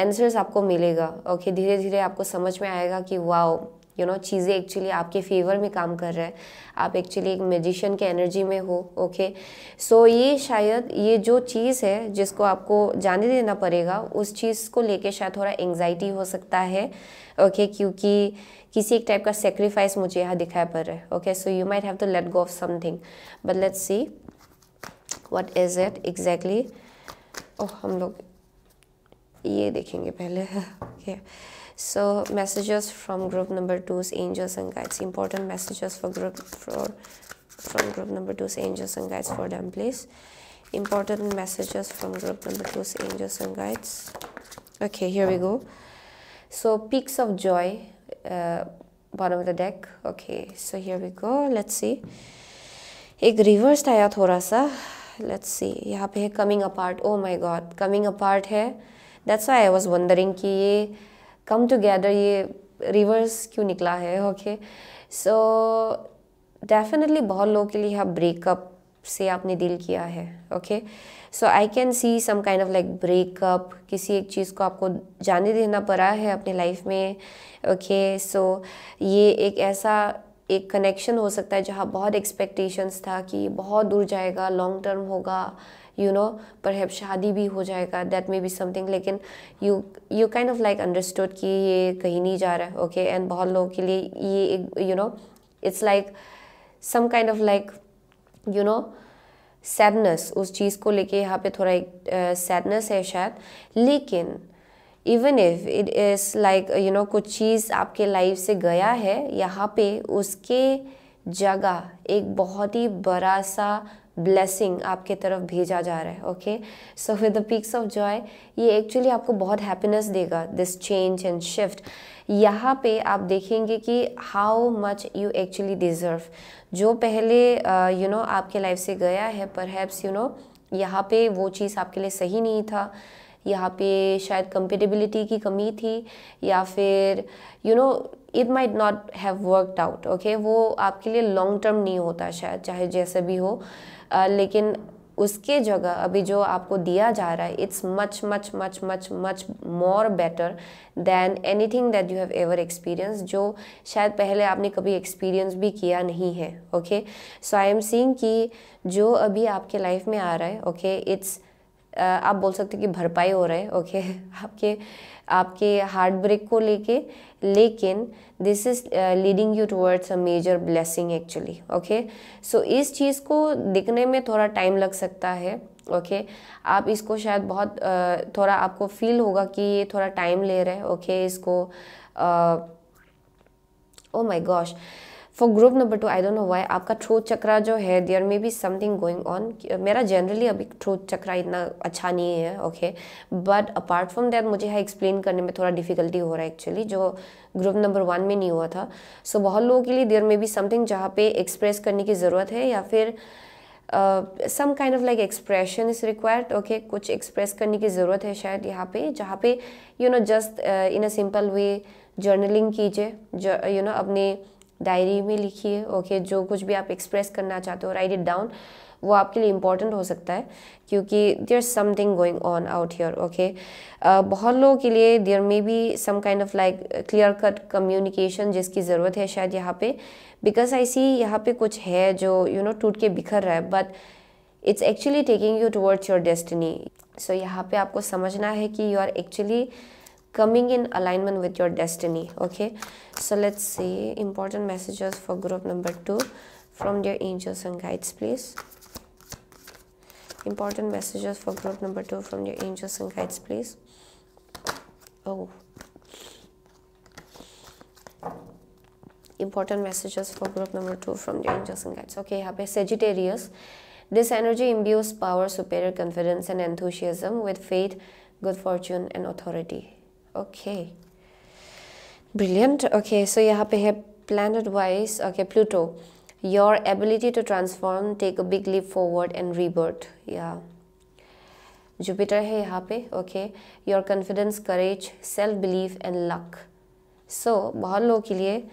आंसर्स आपको मिलेगा, ओके। धीरे धीरे आपको समझ में आएगा कि वाओ, चीज़ें एक्चुअली आपके फेवर में काम कर रहा है, आप एक्चुअली एक मैजिशियन के एनर्जी में हो, ओके। सो ये शायद ये जो चीज़ है जिसको आपको जाने देना पड़ेगा, उस चीज़ को लेके शायद थोड़ा एंग्जाइटी हो सकता है, ओके, क्योंकि किसी एक टाइप का सेक्रीफाइस मुझे यहाँ दिखाई पड़ रहा है, okay. So you might have to let go of something, but let's see what is it exactly. Oh, हम लोग ये देखेंगे पहले, okay. So messages from group number 2's angels and guides. Important messages from group number 2's angels and guides for them, please. Important messages from group number 2's angels and guides. Okay, here we go. So peaks of joy, bottom of the deck. Okay, so here we go. Let's see. एक reverse आया थोड़ा सा. Let's see. यहाँ पे है coming apart. Oh my God, coming apart है. That's why I was wondering कि ये कम टुगेदर ये रिवर्स क्यों निकला है, ओके। सो डेफिनेटली बहुत लोगों के लिए यहाँ ब्रेकअप से आपने डील किया है, okay. So I can see some kind of like breakup, किसी एक चीज़ को आपको जाने देना पड़ा है अपने लाइफ में, ओके। सो ये एक ऐसा एक कनेक्शन हो सकता है जहाँ बहुत एक्सपेक्टेशंस था कि बहुत दूर जाएगा, लॉन्ग टर्म होगा, परहैप शादी भी हो जाएगा, दैट मे बी समथिंग, लेकिन you kind of like understood कि ये कहीं नहीं जा रहा है, ओके। एंड बहुत लोगों के लिए ये एक it's like some kind of like sadness, उस चीज़ को लेके यहाँ पे थोड़ा एक सैडनेस है शायद। लेकिन even if it is like कुछ चीज़ आपके लाइफ से गया है, यहाँ पे उसके जगह एक बहुत ही बड़ा सा ब्लेसिंग आपके तरफ भेजा जा रहा है, okay. So with the peaks of Joy ये एक्चुअली आपको बहुत हैप्पीनेस देगा, दिस चेंज एंड शिफ्ट। यहाँ पे आप देखेंगे कि how much you actually deserve, जो पहले आपके लाइफ से गया है, परहैप्स यहाँ पे वो चीज़ आपके लिए सही नहीं था, यहाँ पे शायद कंपेटेबिलिटी की कमी थी, या फिर it might not have worked out, okay. वो आपके लिए लॉन्ग टर्म नहीं होता शायद, चाहे जैसे भी हो, लेकिन उसके जगह अभी जो आपको दिया जा रहा है, it's much much much much much more better than anything that you have ever experience, जो शायद पहले आपने कभी एक्सपीरियंस भी किया नहीं है, okay. So I am seeing कि जो अभी आपके लाइफ में आ रहा है, ओके, इट्स आप बोल सकते हो कि भरपाई हो रहा है, ओके आपके हार्ट ब्रेक को लेके, लेकिन this is leading you towards a major blessing actually, okay. So इस चीज़ को दिखने में थोड़ा टाइम लग सकता है, ओके। आप इसको शायद बहुत थोड़ा आपको फील होगा कि ये थोड़ा टाइम ले रहा है, ओके। इसको oh my gosh, for group number 2 I don't know why आपका थ्रोट चक्रा जो है, there may be something going on. मेरा जनरली अभी थ्रोट चक्रा इतना अच्छा नहीं है, okay, but apart from that मुझे यहाँ एक्सप्लेन करने में थोड़ा डिफिकल्टी हो रहा है एक्चुअली, जो ग्रुप नंबर 1 में नहीं हुआ था। सो बहुत लोगों के लिए देयर मे बी समथिंग जहाँ पे एक्सप्रेस करने की ज़रूरत है, या फिर some kind of like expression is required, okay. कुछ एक्सप्रेस करने की ज़रूरत है शायद यहाँ पे, जहाँ पे you know just in a simple way journaling कीजिए, यू नो अपने डायरी में लिखिए, ओके। जो कुछ भी आप एक्सप्रेस करना चाहते हो, राइट इट डाउन, वो आपके लिए इम्पॉर्टेंट हो सकता है, क्योंकि there something going on out here, okay. बहुत लोगों के लिए there may be some kind of like clear cut communication जिसकी ज़रूरत है शायद यहाँ पे, बिकॉज आई सी यहाँ पे कुछ है जो यू नो टूट के बिखर रहा है, but it's actually taking you towards your destiny. So यहाँ पे आपको समझना है कि you are actually coming in alignment with your destiny, okay। So let's see important messages for group number 2 from their angels and guides, please. Important messages for group number 2 from their angels and guides, please. Oh, important messages for group number 2 from the angels and guides, okay। यहाँ पे Sagittarius, this energy imbues power, superior confidence and enthusiasm with faith, good fortune and authority, okay, brilliant, okay. So यहाँ पे है planet wise, okay, Pluto, your ability to transform, take a big leap forward and rebirth, या Jupiter है यहाँ पे, okay, your confidence, courage, self belief and luck. So बहुत लोगों के लिए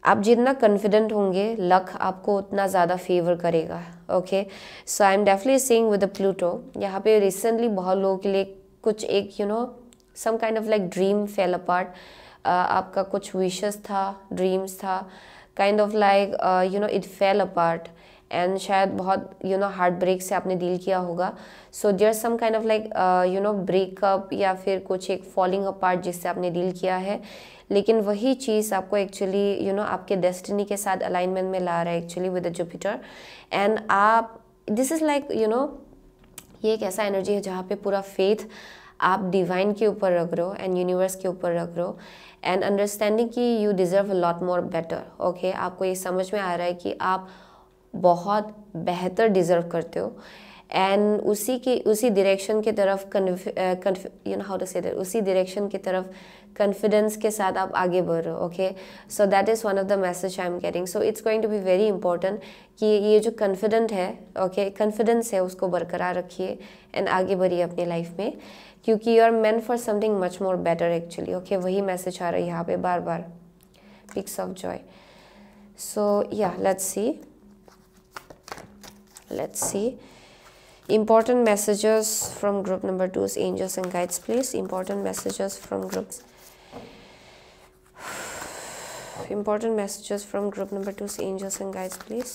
आप जितना कॉन्फिडेंट होंगे, लक आपको उतना ज़्यादा फेवर करेगा, okay. So I am definitely seeing with the Pluto, यहाँ पे रिसेंटली बहुत लोगों के लिए कुछ एक you know some kind of like dream fell apart, आपका कुछ विशेस था, ड्रीम्स था, kind of like you know it fell apart, and शायद बहुत यू नो हार्ट ब्रेक से आपने डील किया होगा। So there some kind of like you know breakup या फिर कुछ एक फॉलिंग अपार्ट जिससे आपने डील किया है, लेकिन वही चीज़ आपको एक्चुअली यू नो आपके डेस्टिनी के साथ अलाइनमेंट में ला रहा है actually with the Jupiter. And आप this is like you know ये एक ऐसा एनर्जी है जहाँ पे पूरा फेथ आप डिवाइन के ऊपर रख रहे हो एंड यूनिवर्स के ऊपर रख रहे हो, एंड अंडरस्टैंडिंग कि you deserve a lot more better, okay. आपको ये समझ में आ रहा है कि आप बहुत बेहतर डिज़र्व करते हो, एंड उसी डायरेक्शन की तरफ you know how to say that, उसी डायरेक्शन की तरफ कॉन्फिडेंस के साथ आप आगे बढ़ रहे हो, okay. So that is one of the message I am getting. So it's going to be very important कि ये जो कॉन्फिडेंट है, ओके, कॉन्फिडेंस है, उसको बरकरार रखिए एंड आगे बढ़िए अपनी लाइफ में, क्योंकि you are meant for something much more better actually, okay. वही मैसेज आ रहा है यहाँ पे बार बार, पिक्स ऑफ जॉय। सो या let's see important messages from group number 2's angels and guides, please. Important messages from group number 2's angels and guides, please.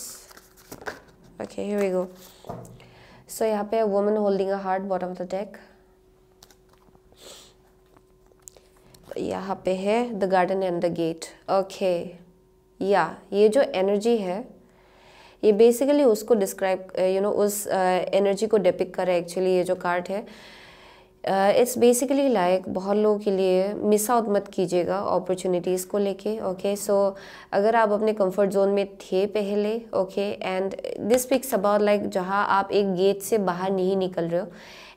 Okay, here we go. So यहाँ पे woman holding a heart, bottom of the deck. यहाँ पे है the garden and the gate, okay। या ये जो energy है ये बेसिकली उसको डिस्क्राइब यू नो उस एनर्जी को डिपिक्ट कर रहा है एक्चुअली ये जो कार्ड है। इट्स बेसिकली लाइक बहुत लोगों के लिए मिस आउट मत कीजिएगा अपॉर्चुनिटीज़ को लेके, ओके। सो अगर आप अपने कंफर्ट जोन में थे पहले, okay, and this speaks about like जहाँ आप एक गेट से बाहर नहीं निकल रहे हो,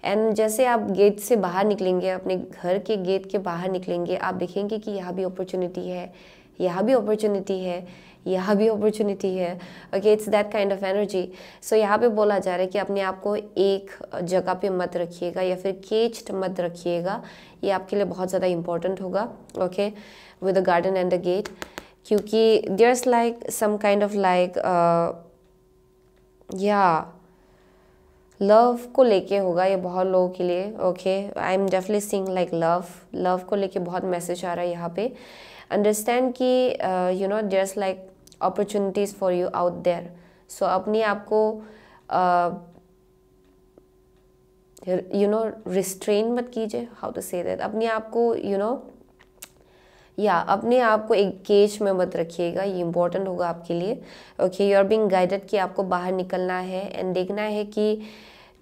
एंड जैसे आप गेट से बाहर निकलेंगे, अपने घर के गेट के बाहर निकलेंगे, आप देखेंगे कि यहाँ भी अपॉर्चुनिटी है, यहाँ भी अपॉर्चुनिटी है, यहाँ भी अपॉर्चुनिटी है, okay. It's that kind of energy. So यहाँ पे बोला जा रहा है कि अपने आप को एक जगह पे मत रखिएगा या फिर केज्ड मत रखिएगा, ये आपके लिए बहुत ज़्यादा इंपॉर्टेंट होगा, okay, with the garden and the gate, क्योंकि there's like some kind of like yeah love को लेके होगा ये बहुत लोगों के लिए, okay. I am definitely seeing like love को लेके बहुत मैसेज आ रहा है यहाँ पे। अंडरस्टैंड कि you know there's like opportunities for you out there. So अपने आप को रिस्ट्रेन मत कीजिए, हाउ टू से दैट, अपने आप को अपने आप को एक केज में मत रखिएगा, ये इंपॉर्टेंट होगा आपके लिए। Okay, you are being guided कि आपको बाहर निकलना है एंड देखना है कि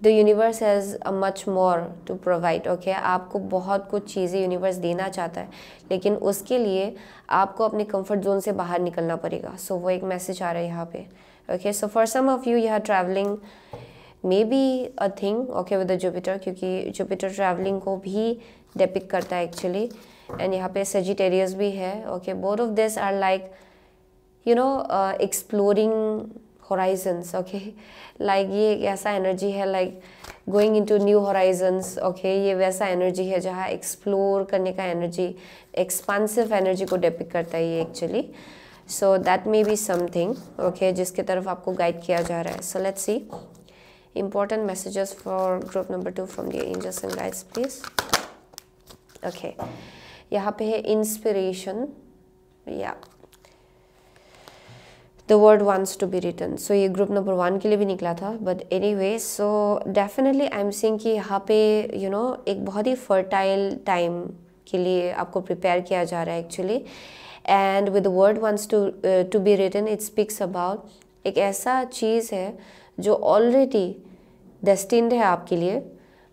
the universe has a much more to provide. Okay, आपको बहुत कुछ चीज़ें यूनिवर्स देना चाहता है, लेकिन उसके लिए आपको अपने कंफर्ट जोन से बाहर निकलना पड़ेगा। सो वो एक मैसेज आ रहा है यहाँ पे। Okay, so for some of you are travelling may be a thing, okay, with the Jupiter, क्योंकि जुपिटर ट्रैवलिंग को भी डिपिक्ट करता है एक्चुअली। एंड यहाँ पे सेजिटेरियस भी है। Okay, both of this are like exploring horizons. Okay, like ये एक ऐसा एनर्जी है like going into new horizons. Okay, ये वैसा एनर्जी है जहाँ एक्सप्लोर करने का एनर्जी, एक्सपांसिव एनर्जी को डिपिक्ट करता है ये actually. So that may be something, okay, जिसके तरफ आपको गाइड किया जा रहा है। So let's see important messages for group number 2 from the angels and guides please. Okay, यहाँ पे है inspiration, the word wants to be written. So ये group number 1 के लिए भी निकला था, but anyway, so definitely I'm seeing कि यहाँ पे एक बहुत ही fertile time के लिए आपको prepare किया जा रहा है actually, and with the word wants to be written, it speaks about एक ऐसा चीज़ है जो ऑलरेडी डेस्टिन्ड है आपके लिए,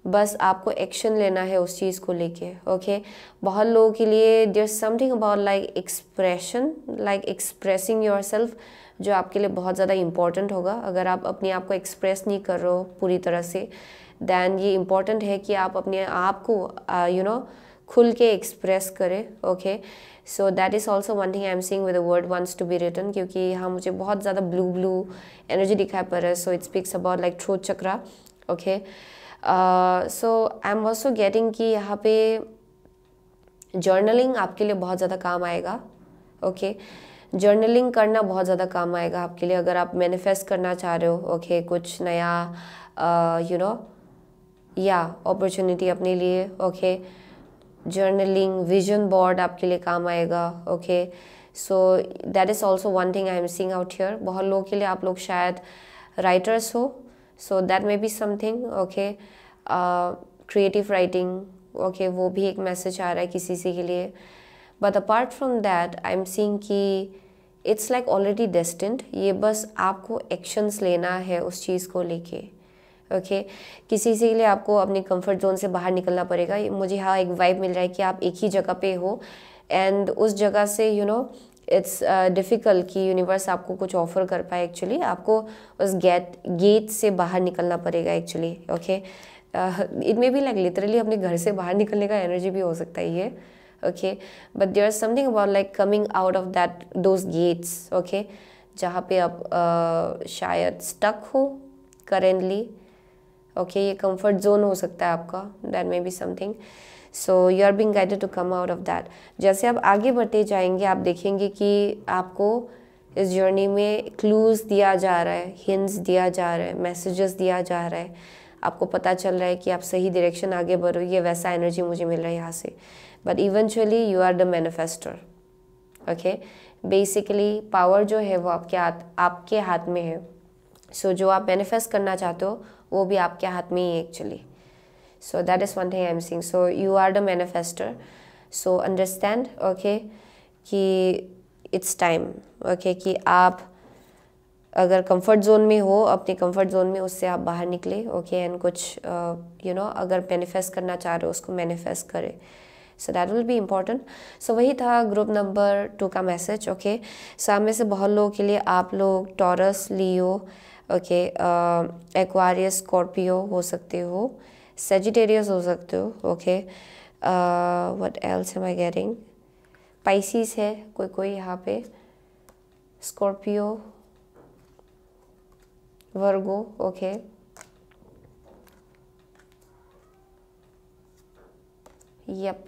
बस आपको एक्शन लेना है उस चीज़ को लेके। ओके, बहुत लोगों के लिए there something about like expression, like expressing yourself, जो आपके लिए बहुत ज़्यादा इम्पॉर्टेंट होगा। अगर आप अपने आप को एक्सप्रेस नहीं कर रहे हो पूरी तरह से, दैन ये इम्पॉर्टेंट है कि आप अपने आप को खुल के एक्सप्रेस करें। Okay, so that is also one thing I am seeing with the word wants to be written, क्योंकि यहाँ मुझे बहुत ज़्यादा ब्लू एनर्जी दिखाई पड़ रहा है। So it speaks about like throat chakra. Okay, so I am also getting कि यहाँ पे जर्नलिंग आपके लिए बहुत ज़्यादा काम आएगा। ओके, जर्नलिंग करना बहुत ज़्यादा काम आएगा आपके लिए अगर आप मैनिफेस्ट करना चाह रहे हो। ओके, कुछ नया अपॉर्चुनिटी अपने लिए। ओके, जर्नलिंग, विजन बोर्ड आपके लिए काम आएगा। Okay, so that is also one thing I am seeing out here. बहुत लोगों के लिए आप लोग शायद राइटर्स हो, सो that may be something. Okay, creative writing, okay, वो भी एक मैसेज आ रहा है किसी के लिए। But apart from that I am seeing कि इट्स लाइक ऑलरेडी डेस्टिन्ड, ये बस आपको एक्शंस लेना है उस चीज़ को लेके। ओके, किसी के लिए आपको अपनी कंफर्ट जोन से बाहर निकलना पड़ेगा। मुझे हाँ एक वाइब मिल रहा है कि आप एक ही जगह पे हो एंड उस जगह से इट्स डिफ़िकल्ट कि यूनिवर्स आपको कुछ ऑफर कर पाए। एक्चुअली आपको उस गेट से बाहर निकलना पड़ेगा actually. Okay, it may be like literally अपने घर से बाहर निकलने का एनर्जी भी हो सकता है ये। Okay, but there is something about like coming out of that those gates. Okay, जहाँ पे आप शायद स्टक हो करेंटली। ओके, ये कंफर्ट जोन हो सकता है आपका, that may be something. So you are being guided to come out of that. जैसे आप आगे बढ़ते जाएंगे आप देखेंगे कि आपको इस जर्नी में क्लूज़ दिया जा रहा है, हिंट्स दिया जा रहा है, मैसेजेस दिया जा रहा है। आपको पता चल रहा है कि आप सही डायरेक्शन आगे बढ़ रही है, वैसा एनर्जी मुझे मिल रहा है यहाँ से। But eventually you are the manifester. Okay, basically power जो है वो आपके हाथ में है। सो जो आप मैनिफेस्ट करना चाहते हो वो भी आपके हाथ में ही है actually. So that is one thing I am seeing. So you are the manifester. So understand, okay, कि इट्स टाइम। ओके, कि आप अगर कंफर्ट जोन में हो, अपने कंफर्ट जोन में उससे आप बाहर निकले। ओके, एंड कुछ अगर मैनिफेस्ट करना चाह रहे हो उसको मैनिफेस्ट करें। So that will be important. So वही था ग्रुप नंबर 2 का मैसेज। ओके, सामने से बहुत लोगों के लिए आप लोग Taurus, Leo, okay, Aquarius, Scorpio हो सकते हो, सेजिटेरियस हो सकते हो। Okay, what else am I getting, Pisces है कोई यहाँ पे, Scorpio, Virgo. Okay, yup,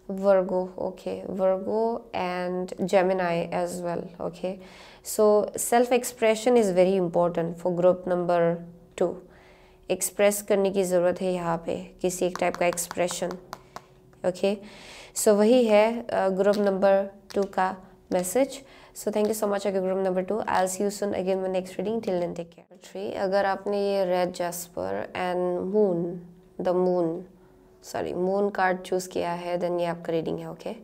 Virgo, okay, Virgo and Gemini as well. Okay, so self expression is very important for group number 2. Express करने की ज़रूरत है यहाँ पे, किसी एक टाइप का एक्सप्रेशन। ओके, सो वही है ग्रुप नंबर 2 का message. So thank you so much अगर group number 2. I will see you soon again my next reading. Till then take care. 3, अगर आपने ये red jasper and moon card choose किया है, then ये आपका रीडिंग है. Okay,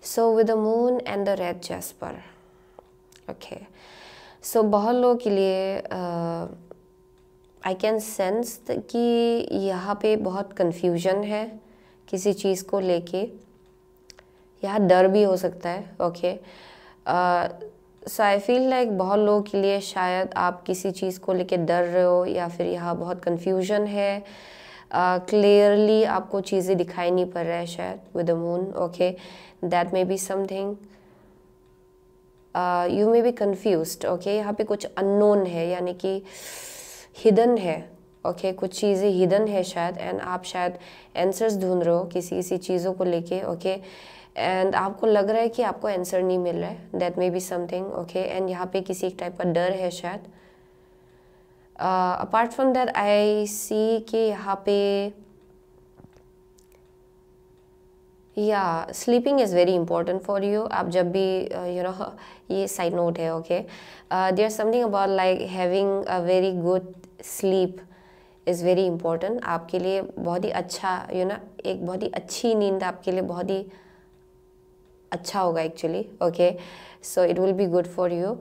so with the moon and the red jasper. Okay, so बहुत लोगों के लिए आई कैन सेंस कि यहाँ पे बहुत कन्फ्यूजन है किसी चीज़ को लेके. यहाँ डर भी हो सकता है. Okay, so I feel like बहुत लोगों के लिए शायद आप किसी चीज़ को लेके डर रहे हो, या फिर यहाँ बहुत कन्फ्यूजन है. क्लियरली आपको चीज़ें दिखाई नहीं पड़ रहा है शायद with the moon. Okay, that may be something. You may be confused. Okay, यहाँ पे कुछ अननोन है, यानी कि हिडन है. ओके, कुछ चीज़ें हिडन है शायद, एंड आप शायद आंसर्स ढूंढ रहे हो किसी चीज़ों को लेके. ओके, एंड आपको लग रहा है कि आपको आंसर नहीं मिल रहा है. That may be something. Okay, and यहाँ पे किसी एक टाइप का डर है शायद. Apart from that I see कि यहाँ पे या sleeping is very important for you. आप जब भी ये साइड नोट है. Okay, there are something about like having a very good sleep is very important. आपके लिए बहुत ही अच्छा एक बहुत ही अच्छी नींद आपके लिए बहुत ही अच्छा होगा actually. Okay, so it will be good for you.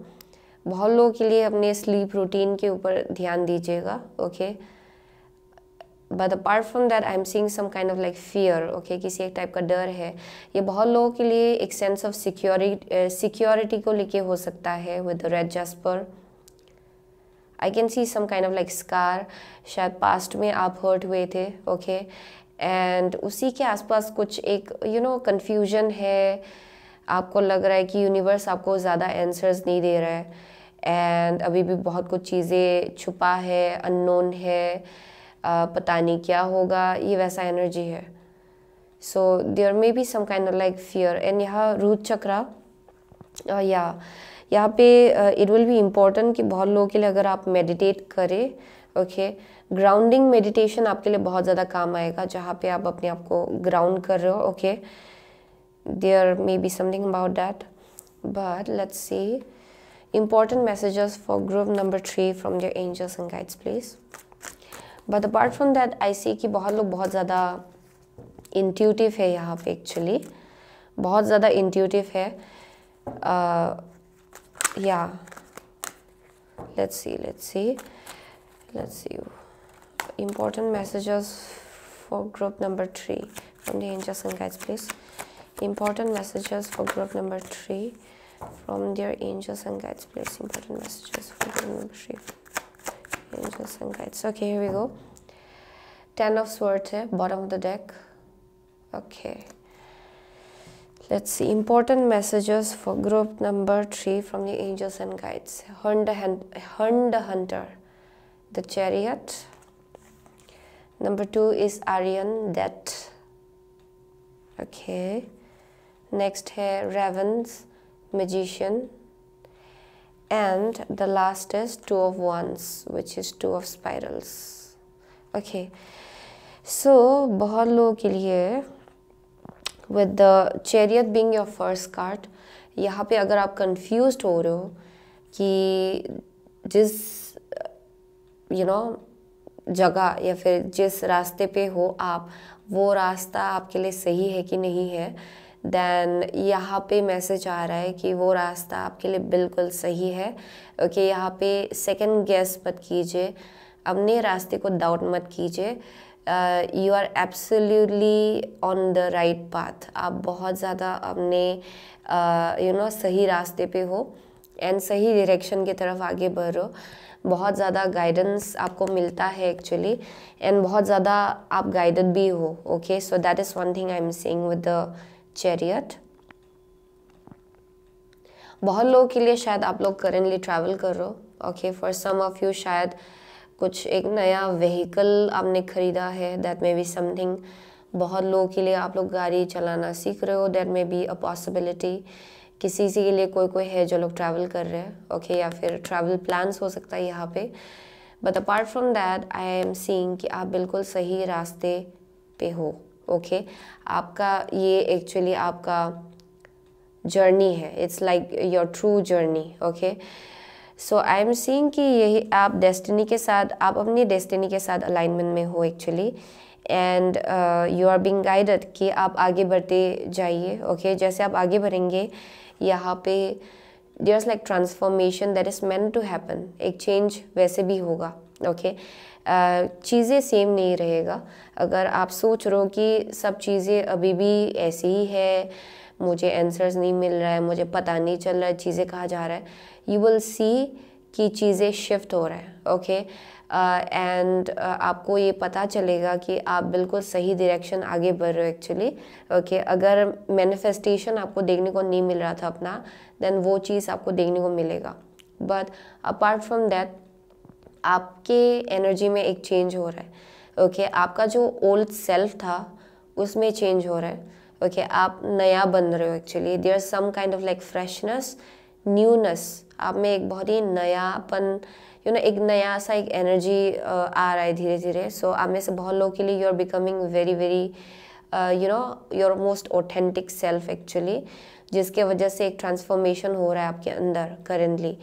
बहुत लोगों के लिए अपने स्लीप रूटीन के ऊपर ध्यान दीजिएगा. Okay, but apart from that I am seeing some kind of like fear. Okay, किसी एक टाइप का डर है. ये बहुत लोगों के लिए एक सेंस ऑफ सिक्योरिटी को लेके हो सकता है with red jasper. I can see some kind of like scar. शायद पास्ट में आप हर्ट हुए थे. ओके, एंड उसी के आसपास कुछ एक कन्फ्यूजन है. आपको लग रहा है कि यूनिवर्स आपको ज़्यादा आंसर्स नहीं दे रहा है, एंड अभी भी बहुत कुछ चीज़ें छुपा है, अननोन है, पता नहीं क्या होगा. ये वैसा एनर्जी है. So there may be some kind of like fear. And यहाँ रूट चक्रा यहाँ पे इट विल बी इम्पॉर्टेंट कि बहुत लोगों के लिए अगर आप मेडिटेट करें. ओके, ग्राउंडिंग मेडिटेशन आपके लिए बहुत ज़्यादा काम आएगा, जहाँ पे आप अपने आप को ग्राउंड कर रहे हो. Okay, there may be something about that, but let's see important messages for group number 3 from your angels and guides please. But apart from that I see कि बहुत लोग बहुत ज़्यादा intuitive है यहाँ पे. एक्चुअली बहुत ज़्यादा intuitive है. Yeah, let's see important messages for group number 3 from the angels and guides please. Important messages for group number 3 from their angels and guides please. Important messages for group number 3 angels and guides. Okay, here we go. 10 of swords है bottom of the deck. Okay, let's see important messages for group number 3 from the angels and guides. Hearn the hunter, the chariot. Number 2 is Aryan, death. Okay, next है ravens, magician, and the last is 2 of wands, which is 2 of spirals. Okay, so बहुत लोगों के लिए with the chariot being your first card, यहाँ पे अगर आप confused हो रहे हो कि जिस जगह या फिर जिस रास्ते पे हो आप, वो रास्ता आपके लिए सही है कि नहीं है, देन यहाँ पे मैसेज आ रहा है कि वो रास्ता आपके लिए बिल्कुल सही है. ओके, यहाँ पे सेकंड गेस मत कीजिए, अपने रास्ते को डाउट मत कीजिए. You are absolutely on the right path. आप बहुत ज़्यादा अपने सही रास्ते पे हो एंड सही डायरेक्शन की तरफ आगे बढ़ रहे हो. बहुत ज़्यादा गाइडेंस आपको मिलता है एक्चुअली, एंड बहुत ज़्यादा आप गाइडेड भी हो. Okay, so that is one thing I am seeing with the chariot. बहुत लोगों के लिए शायद आप लोग करेंटली ट्रैवल कर रहे हो. Okay, for some of you शायद कुछ एक नया व्हीकल आपने ख़रीदा है. That may be something. बहुत लोगों के लिए आप लोग गाड़ी चलाना सीख रहे हो. That may be a possibility. किसी के लिए कोई है जो लोग ट्रैवल कर रहे हैं. ओके, या फिर ट्रैवल प्लान्स हो सकता है यहाँ पे. But apart from that I am seeing कि आप बिल्कुल सही रास्ते पे हो. ओके, आपका ये एक्चुअली आपका जर्नी है, it's like your true journey, okay. So I am seeing कि यही आप डेस्टिनी के साथ, आप अपनी डेस्टिनी के साथ अलाइनमेंट में हो actually, and you are being guided कि आप आगे बढ़ते जाइए, ओके। जैसे आप आगे बढ़ेंगे यहाँ पे there is like transformation that is meant to happen, एक चेंज वैसे भी होगा, ओके। चीज़ें सेम नहीं रहेगा। अगर आप सोच रहे हो कि सब चीज़ें अभी भी ऐसी ही है, मुझे आंसर्स नहीं मिल रहा है, मुझे पता नहीं चल रहा है चीज़ें कहाँ जा रहा है, यू विल सी कि चीज़ें शिफ्ट हो रहा है, ओके। एंड आपको ये पता चलेगा कि आप बिल्कुल सही डायरेक्शन आगे बढ़ रहे हो एक्चुअली, ओके। अगर मैनिफेस्टेशन आपको देखने को नहीं मिल रहा था अपना, देन वो चीज़ आपको देखने को मिलेगा। बट अपार्ट फ्रॉम दैट आपके एनर्जी में एक चेंज हो रहा है, ओके। आपका जो ओल्ड सेल्फ था उसमें चेंज हो रहा है, ओके। आप नया बन रहे हो actually, there some kind of like freshness, newness, आप में एक बहुत ही नयापन, यू नो, एक नया सा एक एनर्जी आ रहा है धीरे धीरे। सो आप में से बहुत लोगों के लिए you are becoming very very you know your most authentic self actually, जिसके वजह से एक ट्रांसफॉर्मेशन हो रहा है आपके अंदर currently.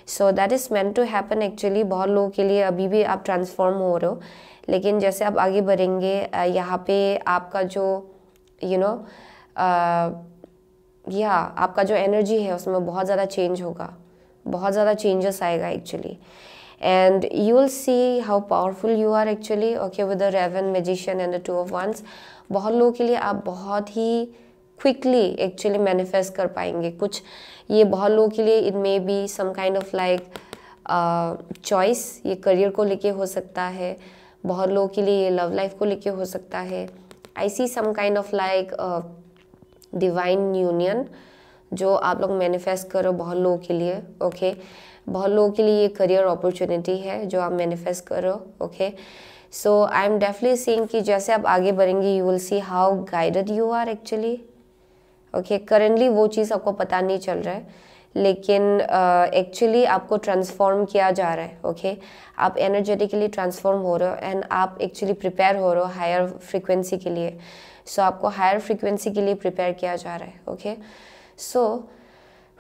So that is meant to happen actually. बहुत लोगों के लिए अभी भी आप ट्रांसफॉर्म हो रहे हो, लेकिन जैसे आप आगे बढ़ेंगे यहाँ पे आपका जो यू नो या आपका जो एनर्जी है उसमें बहुत ज़्यादा चेंज होगा, बहुत ज़्यादा चेंजेस आएगा actually, and you will see how powerful you are actually, okay, with the raven, magician and the two of wands. बहुत लोगों के लिए आप बहुत ही क्विकली एक्चुअली मैनिफेस्ट कर पाएंगे कुछ। ये बहुत लोगों के लिए it may be some kind of like choice, ये करियर को लेके हो सकता है, बहुत लोगों के लिए ये लव लाइफ को लेके हो सकता है। I see some kind of like divine union जो आप लोग मैनिफेस्ट करो बहुत लोगों के लिए, ओके। बहुत लोगों के लिए ये करियर अपॉर्चुनिटी है जो आप मैनिफेस्ट करो, okay. So I am definitely seeing कि जैसे आप आगे बढ़ेंगे you will see how guided you are actually, okay. Currently वो चीज़ आपको पता नहीं चल रहा है, लेकिन एक्चुअली आपको ट्रांसफॉर्म किया जा रहा है, ओके। आप एनर्जेटिकली ट्रांसफॉर्म हो रहे हो एंड आप एक्चुअली प्रिपेयर हो रहे हो हायर फ्रीक्वेंसी के लिए। सो आपको हायर फ्रीक्वेंसी के लिए प्रिपेयर किया जा रहा है, okay. So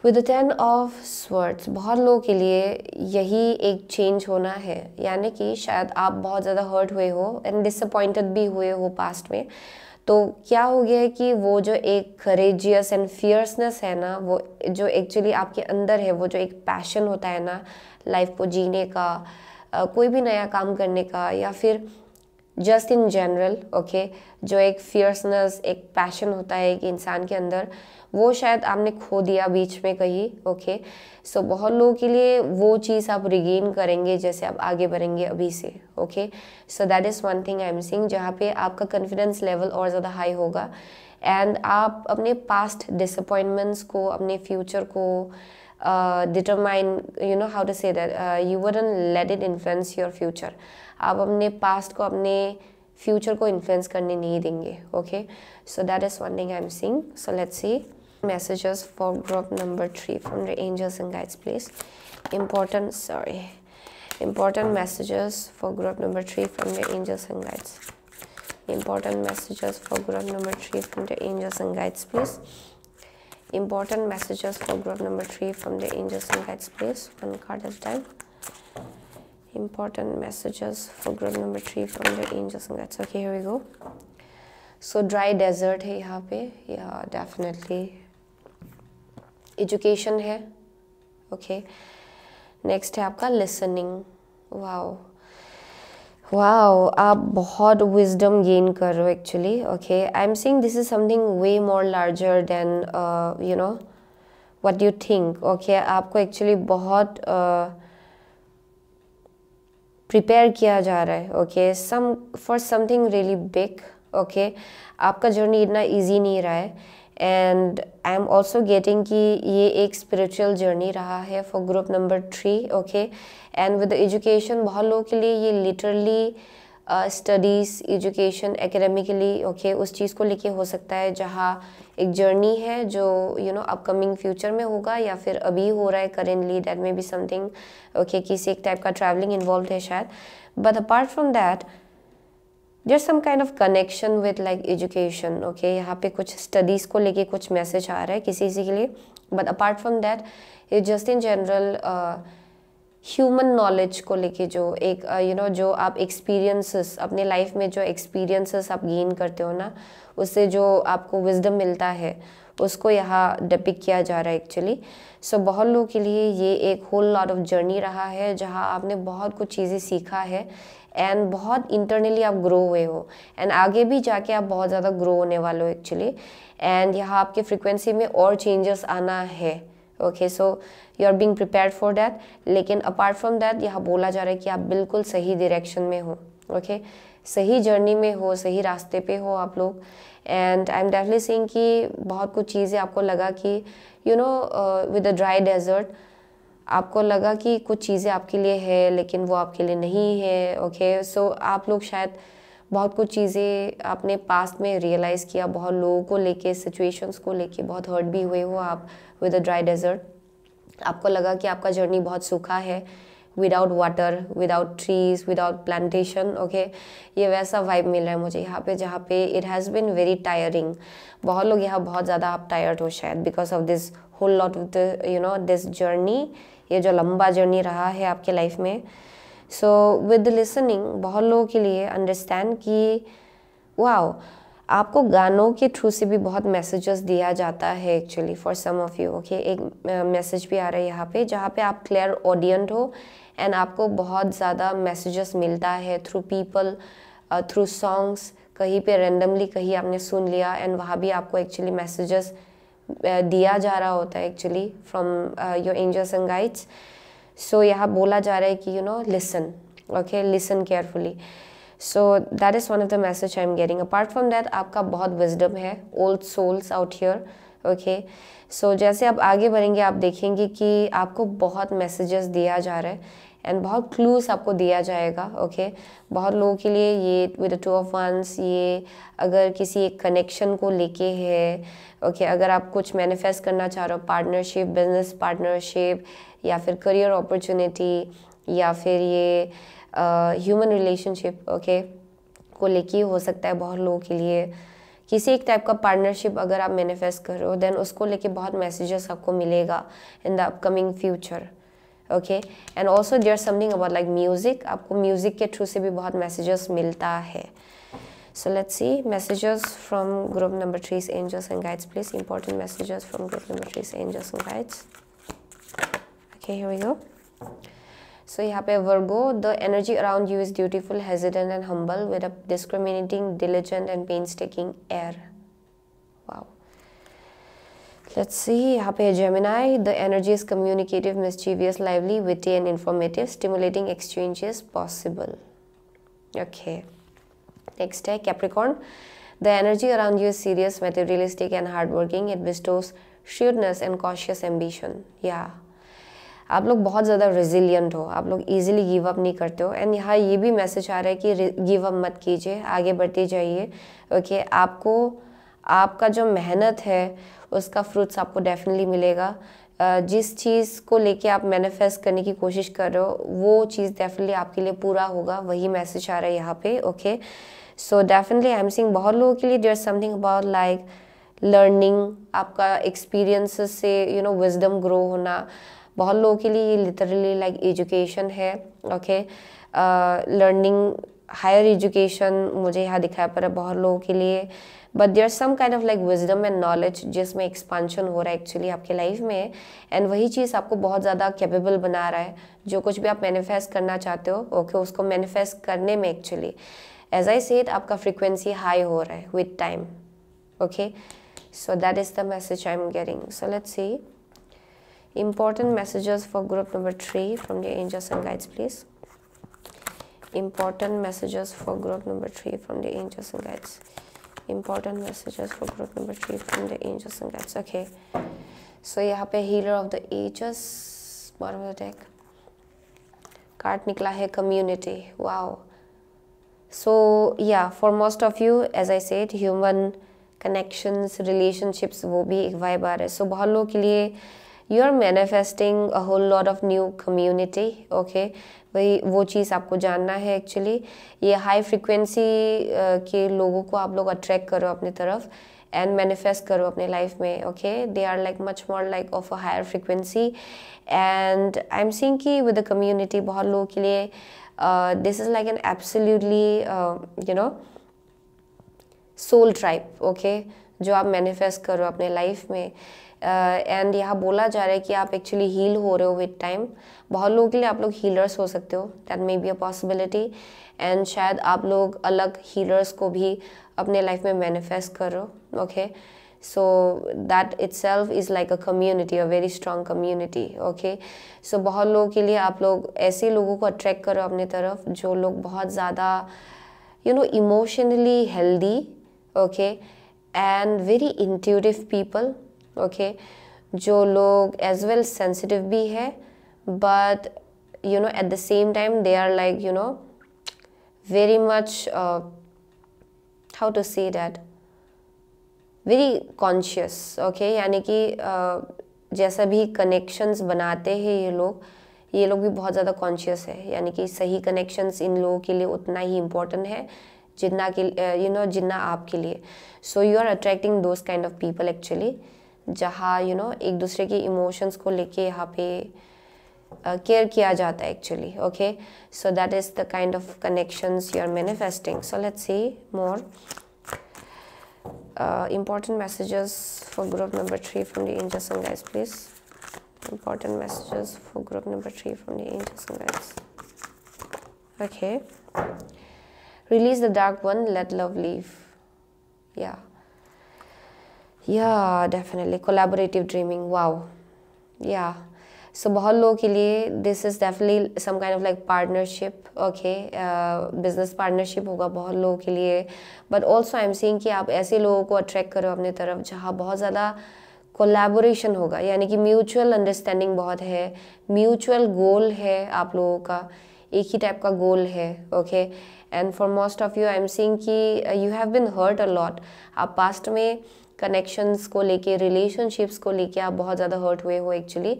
with the 10 of swords बहुत लोगों के लिए यही एक चेंज होना है, यानी कि शायद आप बहुत ज़्यादा हर्ट हुए हो एंड डिसअपॉइंटेड भी हुए हो पास्ट में। तो क्या हो गया है कि वो जो एक करेजियस एंड फियर्सनेस है ना, वो जो एक्चुअली आपके अंदर है, वो जो एक पैशन होता है ना लाइफ को जीने का, कोई भी नया काम करने का, या फिर जस्ट इन जनरल, ओके, जो एक फियर्सनेस, एक पैशन होता है एक इंसान के अंदर, वो शायद आपने खो दिया बीच में कहीं, ओके। सो बहुत लोगों के लिए वो चीज़ आप रिगेन करेंगे जैसे आप आगे बढ़ेंगे अभी से, okay. So that is one thing I am seeing, जहाँ पे आपका कॉन्फिडेंस लेवल और ज़्यादा हाई होगा एंड आप अपने पास्ट डिसअपॉइंटमेंट्स को, अपने फ्यूचर को determine, you know how to say that, you wouldn't let it influence your future. आप अपने पास्ट को, अपने फ्यूचर को इन्फ्लुएंस करने नहीं देंगे, okay. So that is one thing I am seeing. So let's C messages for group number 3 from the angels and guides, please. Important messages for group number 3 from the angels and guides. Important messages for group number 3 from the angels and guides, please. Important messages for group number 3 from the angels and guides, please. One card at a time. Important messages for group number 3 from the angels and guides. Okay, here we go. So dry desert है यहाँ पे, yeah, definitely. Education है, okay. Next है आपका listening. Wow wow, आप बहुत wisdom gain कर रहे हो actually, okay. I am seeing this is something way more larger than you know what you think, okay. आपको एक्चुअली बहुत प्रिपेयर किया जा रहा है, okay, some for something really big, okay. आपका जर्नी इतना ईजी नहीं रहा है and I am also getting कि ये एक स्पिरिचुअल जर्नी रहा है for group number 3, okay. And with education बहुत लोगों के लिए ये literally studies, education, academically, okay, उस चीज़ को लेके हो सकता है जहाँ एक जर्नी है जो यू नो अपकमिंग फ्यूचर में होगा या फिर अभी हो रहा है currently, that may be something, okay, किसी एक टाइप का ट्रैवलिंग इन्वॉल्व है शायद। But apart from that there some kind of connection with like education, okay. यहाँ पे कुछ स्टडीज़ को लेके कुछ मैसेज आ रहा है किसी के लिए, but apart from that it just in general human knowledge को लेके जो एक जो आप एक्सपीरियंसेस अपने लाइफ में जो एक्सपीरियंसेस आप गेन करते हो ना, उससे जो आपको विजडम मिलता है उसको यहाँ डिपिक्ट किया जा रहा है एक्चुअली। सो बहुत लोगों के लिए ये एक होल लॉट ऑफ जर्नी रहा है जहाँ आपने बहुत कुछ चीज़ें सीखा है एंड बहुत इंटरनली आप ग्रो हुए हो एंड आगे भी जाके आप बहुत ज़्यादा ग्रो होने वाले हो एक्चुअली। एंड यहाँ आपके फ्रिक्वेंसी में और चेंजेस आना है, okay. So you are being prepared for that. लेकिन अपार्ट फ्रॉम दैट यहाँ बोला जा रहा है कि आप बिल्कुल सही डायरेक्शन में हो, ओके। सही जर्नी में हो, सही रास्ते पे हो आप लोग। And I am definitely saying कि बहुत कुछ चीज़ें आपको लगा कि विद द ड्राई डेजर्ट आपको लगा कि कुछ चीज़ें आपके लिए है लेकिन वो आपके लिए नहीं है, ओके। सो आप लोग शायद बहुत कुछ चीज़ें आपने पास्ट में रियलाइज़ किया, बहुत लोगों को लेके, सिचुएशंस को लेके बहुत हर्ट भी हुए हो आप विद द ड्राई डेजर्ट। आपको लगा कि आपका जर्नी बहुत सूखा है, without water, without trees, without plantation, okay. ये वैसा वाइब मिल रहा है मुझे यहाँ पे जहाँ पे it has been very tiring. बहुत लोग यहाँ बहुत ज़्यादा आप टायर्ड हो शायद because of this whole lot of the this journey, ये जो लंबा जर्नी रहा है आपके लाइफ में। सो विद लिसनिंग बहुत लोगों के लिए अंडरस्टैंड कि वाओ, आपको गानों के थ्रू से भी बहुत मैसेजेस दिया जाता है actually for some of you, okay. एक मैसेज भी आ रहा है यहाँ पे जहाँ पे आप क्लियर ऑडियंट हो एंड आपको बहुत ज़्यादा मैसेजेस मिलता है थ्रू पीपल, थ्रू सॉन्ग्स, कहीं पे रेंडमली कहीं आपने सुन लिया एंड वहाँ भी आपको एक्चुअली मैसेजेस दिया जा रहा होता है actually from your angels and guides. So यहाँ बोला जा रहा है कि listen, okay, listen carefully. So that is one of the message I'm getting. Apart from that, आपका बहुत wisdom है, old souls out here, okay. So जैसे आप आगे बढ़ेंगे आप देखेंगे कि आपको बहुत messages दिया जा रहा है एंड बहुत clues आपको दिया जाएगा, okay. बहुत लोगों के लिए ये with the two of wands, ये अगर किसी एक connection को लेके है, okay, अगर आप कुछ manifest करना चाह रहे हो, partnership, business partnership या फिर career opportunity या फिर ये ह्यूमन रिलेशनशिप, ओके, को लेके हो सकता है बहुत लोगों के लिए। किसी एक टाइप का पार्टनरशिप अगर आप मैनिफेस्ट कर रहे हो देन उसको लेके बहुत मैसेजेस आपको मिलेगा in the upcoming future, okay. And also there something about like music, आपको म्यूजिक के थ्रू से भी बहुत मैसेजेस मिलता है। So let's see messages from group number 3 angels and guides please, important messages from group number 3 angels and guides, okay, here we go. So यहाँ पे Virgo, the energy around you is dutiful, hesitant and humble with a discriminating, diligent and painstaking air. Wow. Let's see, यहाँ पे Gemini, the energy is communicative, mischievous, lively, witty and informative, stimulating exchanges possible. Okay. Next है Capricorn, the energy around you is serious, materialistic and hardworking. It bestows shrewdness and cautious ambition. Yeah. आप लोग बहुत ज़्यादा resilient हो, आप लोग easily give up नहीं करते हो एंड यहाँ ये भी मैसेज आ रहा है कि गिव अप मत कीजिए, आगे बढ़ते जाइए, ओके। आपको आपका जो मेहनत है उसका फ्रूट्स आपको डेफिनेटली मिलेगा। जिस चीज़ को लेके आप मैनिफेस्ट करने की कोशिश कर रहे हो वो चीज़ डेफिनेटली आपके लिए पूरा होगा, वही मैसेज आ रहा है यहाँ पे, okay. So definitely I am seeing बहुत लोगों के लिए there is something about like learning, आपका एक्सपीरियंसेस से विजडम ग्रो होना। बहुत लोगों के लिए ये लिटरली लाइक एजुकेशन है, ओके, लर्निंग, हायर एजुकेशन मुझे यहाँ दिखाया पड़ा बहुत लोगों के लिए। But there some kind of like wisdom and knowledge जिसमें एक्सपांशन हो रहा है एक्चुअली आपके लाइफ में एंड वही चीज़ आपको बहुत ज़्यादा कैपेबल बना रहा है। जो कुछ भी आप मैनिफेस्ट करना चाहते हो, ओके, उसको मैनिफेस्ट करने में एक्चुअली एज आई सेड आपका फ्रिक्वेंसी हाई हो रहा है with time, okay. So that is the message I am getting. So let's see important messages for group number 3 from the angels and guides please. Important messages for group number 3 from the angels and guides. Important messages for group number 3 from the angels and guides, okay. So यहाँ पे healer of the ages, bottom of the deck, card निकला है community, wow. So yeah, for most of you as I said human connections, relationships, वो भी एक vibe आ रहा है। So बहुत लोगों के लिए you are manifesting a whole lot of new community, okay. वही वो चीज़ आपको जानना है एक्चुअली। ये हाई फ्रिक्वेंसी के लोगों को आप लोग अट्रैक्ट करो अपनी तरफ एंड मैनिफेस्ट करो अपने लाइफ में, okay. They are like much more like of a higher frequency and I am seeing कि विद द कम्युनिटी बहुत लोगों के लिए this is like an absolutely you know soul tribe, okay, जो आप मैनिफेस्ट करो अपने लाइफ में। एंड यहाँ बोला जा रहा है कि आप एक्चुअली हील हो रहे हो विद टाइम। बहुत लोगों के लिए आप लोग हीलर्स हो सकते हो, that may be a possibility. And शायद आप लोग अलग हीलर्स को भी अपने लाइफ में मैनिफेस्ट करो, okay. So that itself is like a community, a very strong community, okay. So बहुत लोगों के लिए आप लोग ऐसे लोगों को अट्रैक्ट करो अपने तरफ जो लोग बहुत ज़्यादा you know emotionally healthy, okay, and very intuitive people, okay, जो लोग एज वेल सेंसिटिव भी है but you know at the same time they are like you know very much how to say that very conscious, okay. यानी कि जैसा भी connections बनाते हैं ये लोग भी बहुत ज़्यादा कॉन्शियस है, यानी कि सही कनेक्शंस इन लोगों के लिए उतना ही इम्पोर्टेंट है जितना कि यू नो जितना आपके लिए। So you are attracting those kind of people actually, जहाँ यू नो एक दूसरे के इमोशंस को लेके यहाँ पे केयर किया जाता है actually, okay. So that is the kind of connections you are manifesting. So let's see more important messages for group number 3 from the angels and guides, please. Important messages for group number 3 from the angels and guides. Okay. Release the dark one, let love leave. Yeah, definitely collaborative dreaming. Wow. Yeah. So बहुत लोगों के लिए this is definitely some kind of like partnership, okay, business partnership होगा बहुत लोगों के लिए, but also I'm seeing कि आप ऐसे लोगों को attract करो अपने तरफ जहाँ बहुत ज़्यादा collaboration होगा, यानी कि mutual understanding बहुत है, mutual goal है आप लोगों का, एक ही टाइप का गोल है, okay, and for most of you I'm seeing कि you have been hurt a lot. आप past में कनेक्शंस को लेके, रिलेशनशिप्स को लेके आप बहुत ज़्यादा हर्ट हुए हो एक्चुअली,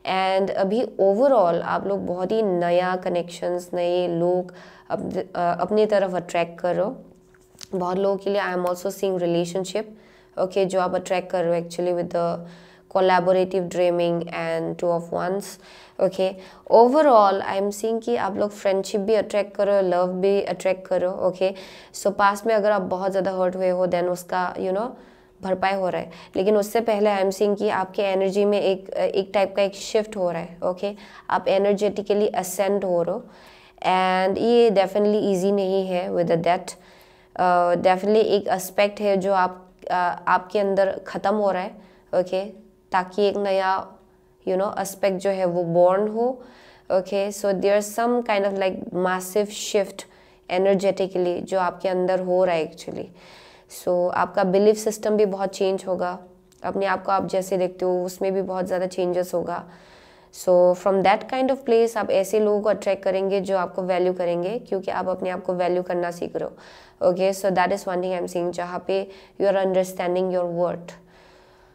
एंड अभी ओवरऑल आप लोग बहुत ही नया कनेक्शंस, नए लोग अपनी तरफ अट्रैक्ट करो। बहुत लोगों के लिए I am also seeing relationship, okay, जो आप अट्रैक्ट कर रहे हो actually with the collaborative dreaming and to of once, okay. Overall I am seeing कि आप लोग फ्रेंडशिप भी अट्रैक्ट करो, लव भी अट्रैक्ट करो, ओके। सो पास्ट में अगर आप बहुत ज़्यादा हर्ट हुए हो देन उसका यू नो भरपाई हो रहा है, लेकिन उससे पहले आई एम सीइंग कि आपके एनर्जी में एक टाइप का एक शिफ्ट हो रहा है, ओके। आप एनर्जेटिकली असेंड हो रहे हो एंड ये डेफिनेटली इजी नहीं है विद दैट। डेफिनेटली एक एस्पेक्ट है जो आपके अंदर ख़त्म हो रहा है, ओके, ताकि एक नया यू नो एस्पेक्ट जो है वो बॉर्न हो, okay. So there some kind of like massive shift energetically जो आपके अंदर हो रहा है एक्चुअली। सो आपका बिलीफ सिस्टम भी बहुत चेंज होगा, अपने आप को आप जैसे देखते हो उसमें भी बहुत ज़्यादा चेंजेस होगा। So from that kind of place आप ऐसे लोगों को अट्रैक्ट करेंगे जो आपको वैल्यू करेंगे, क्योंकि आप अपने आप को वैल्यू करना सीख रहे हो, okay. So that is one thing I am seeing, जहाँ पे you are understanding your worth.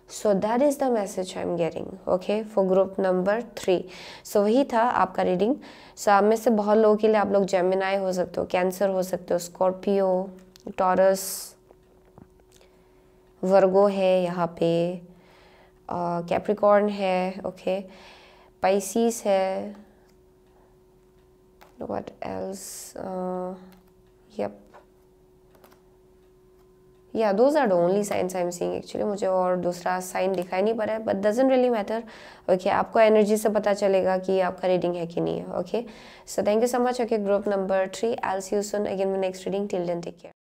So that is the message I am getting, okay, for group number 3। So वही था आपका रीडिंग। सो आप में से बहुत लोगों के लिए आप लोग जेमिनाई हो सकते हो, कैंसर हो सकते हो, स्कॉर्पियो, टॉरस, वर्गो है यहाँ पे, कैप्रिकॉर्न है, ओके, पाइसिस है, what else, yup, yeah those are the only signs I am seeing actually. मुझे और दूसरा साइन दिखाई नहीं पड़ा है, but doesn't really matter, okay. आपको एनर्जी से पता चलेगा कि आपका रीडिंग है कि नहीं है, okay. So thank you so much, okay, group number 3। I will see you soon again with next reading. Till then take care.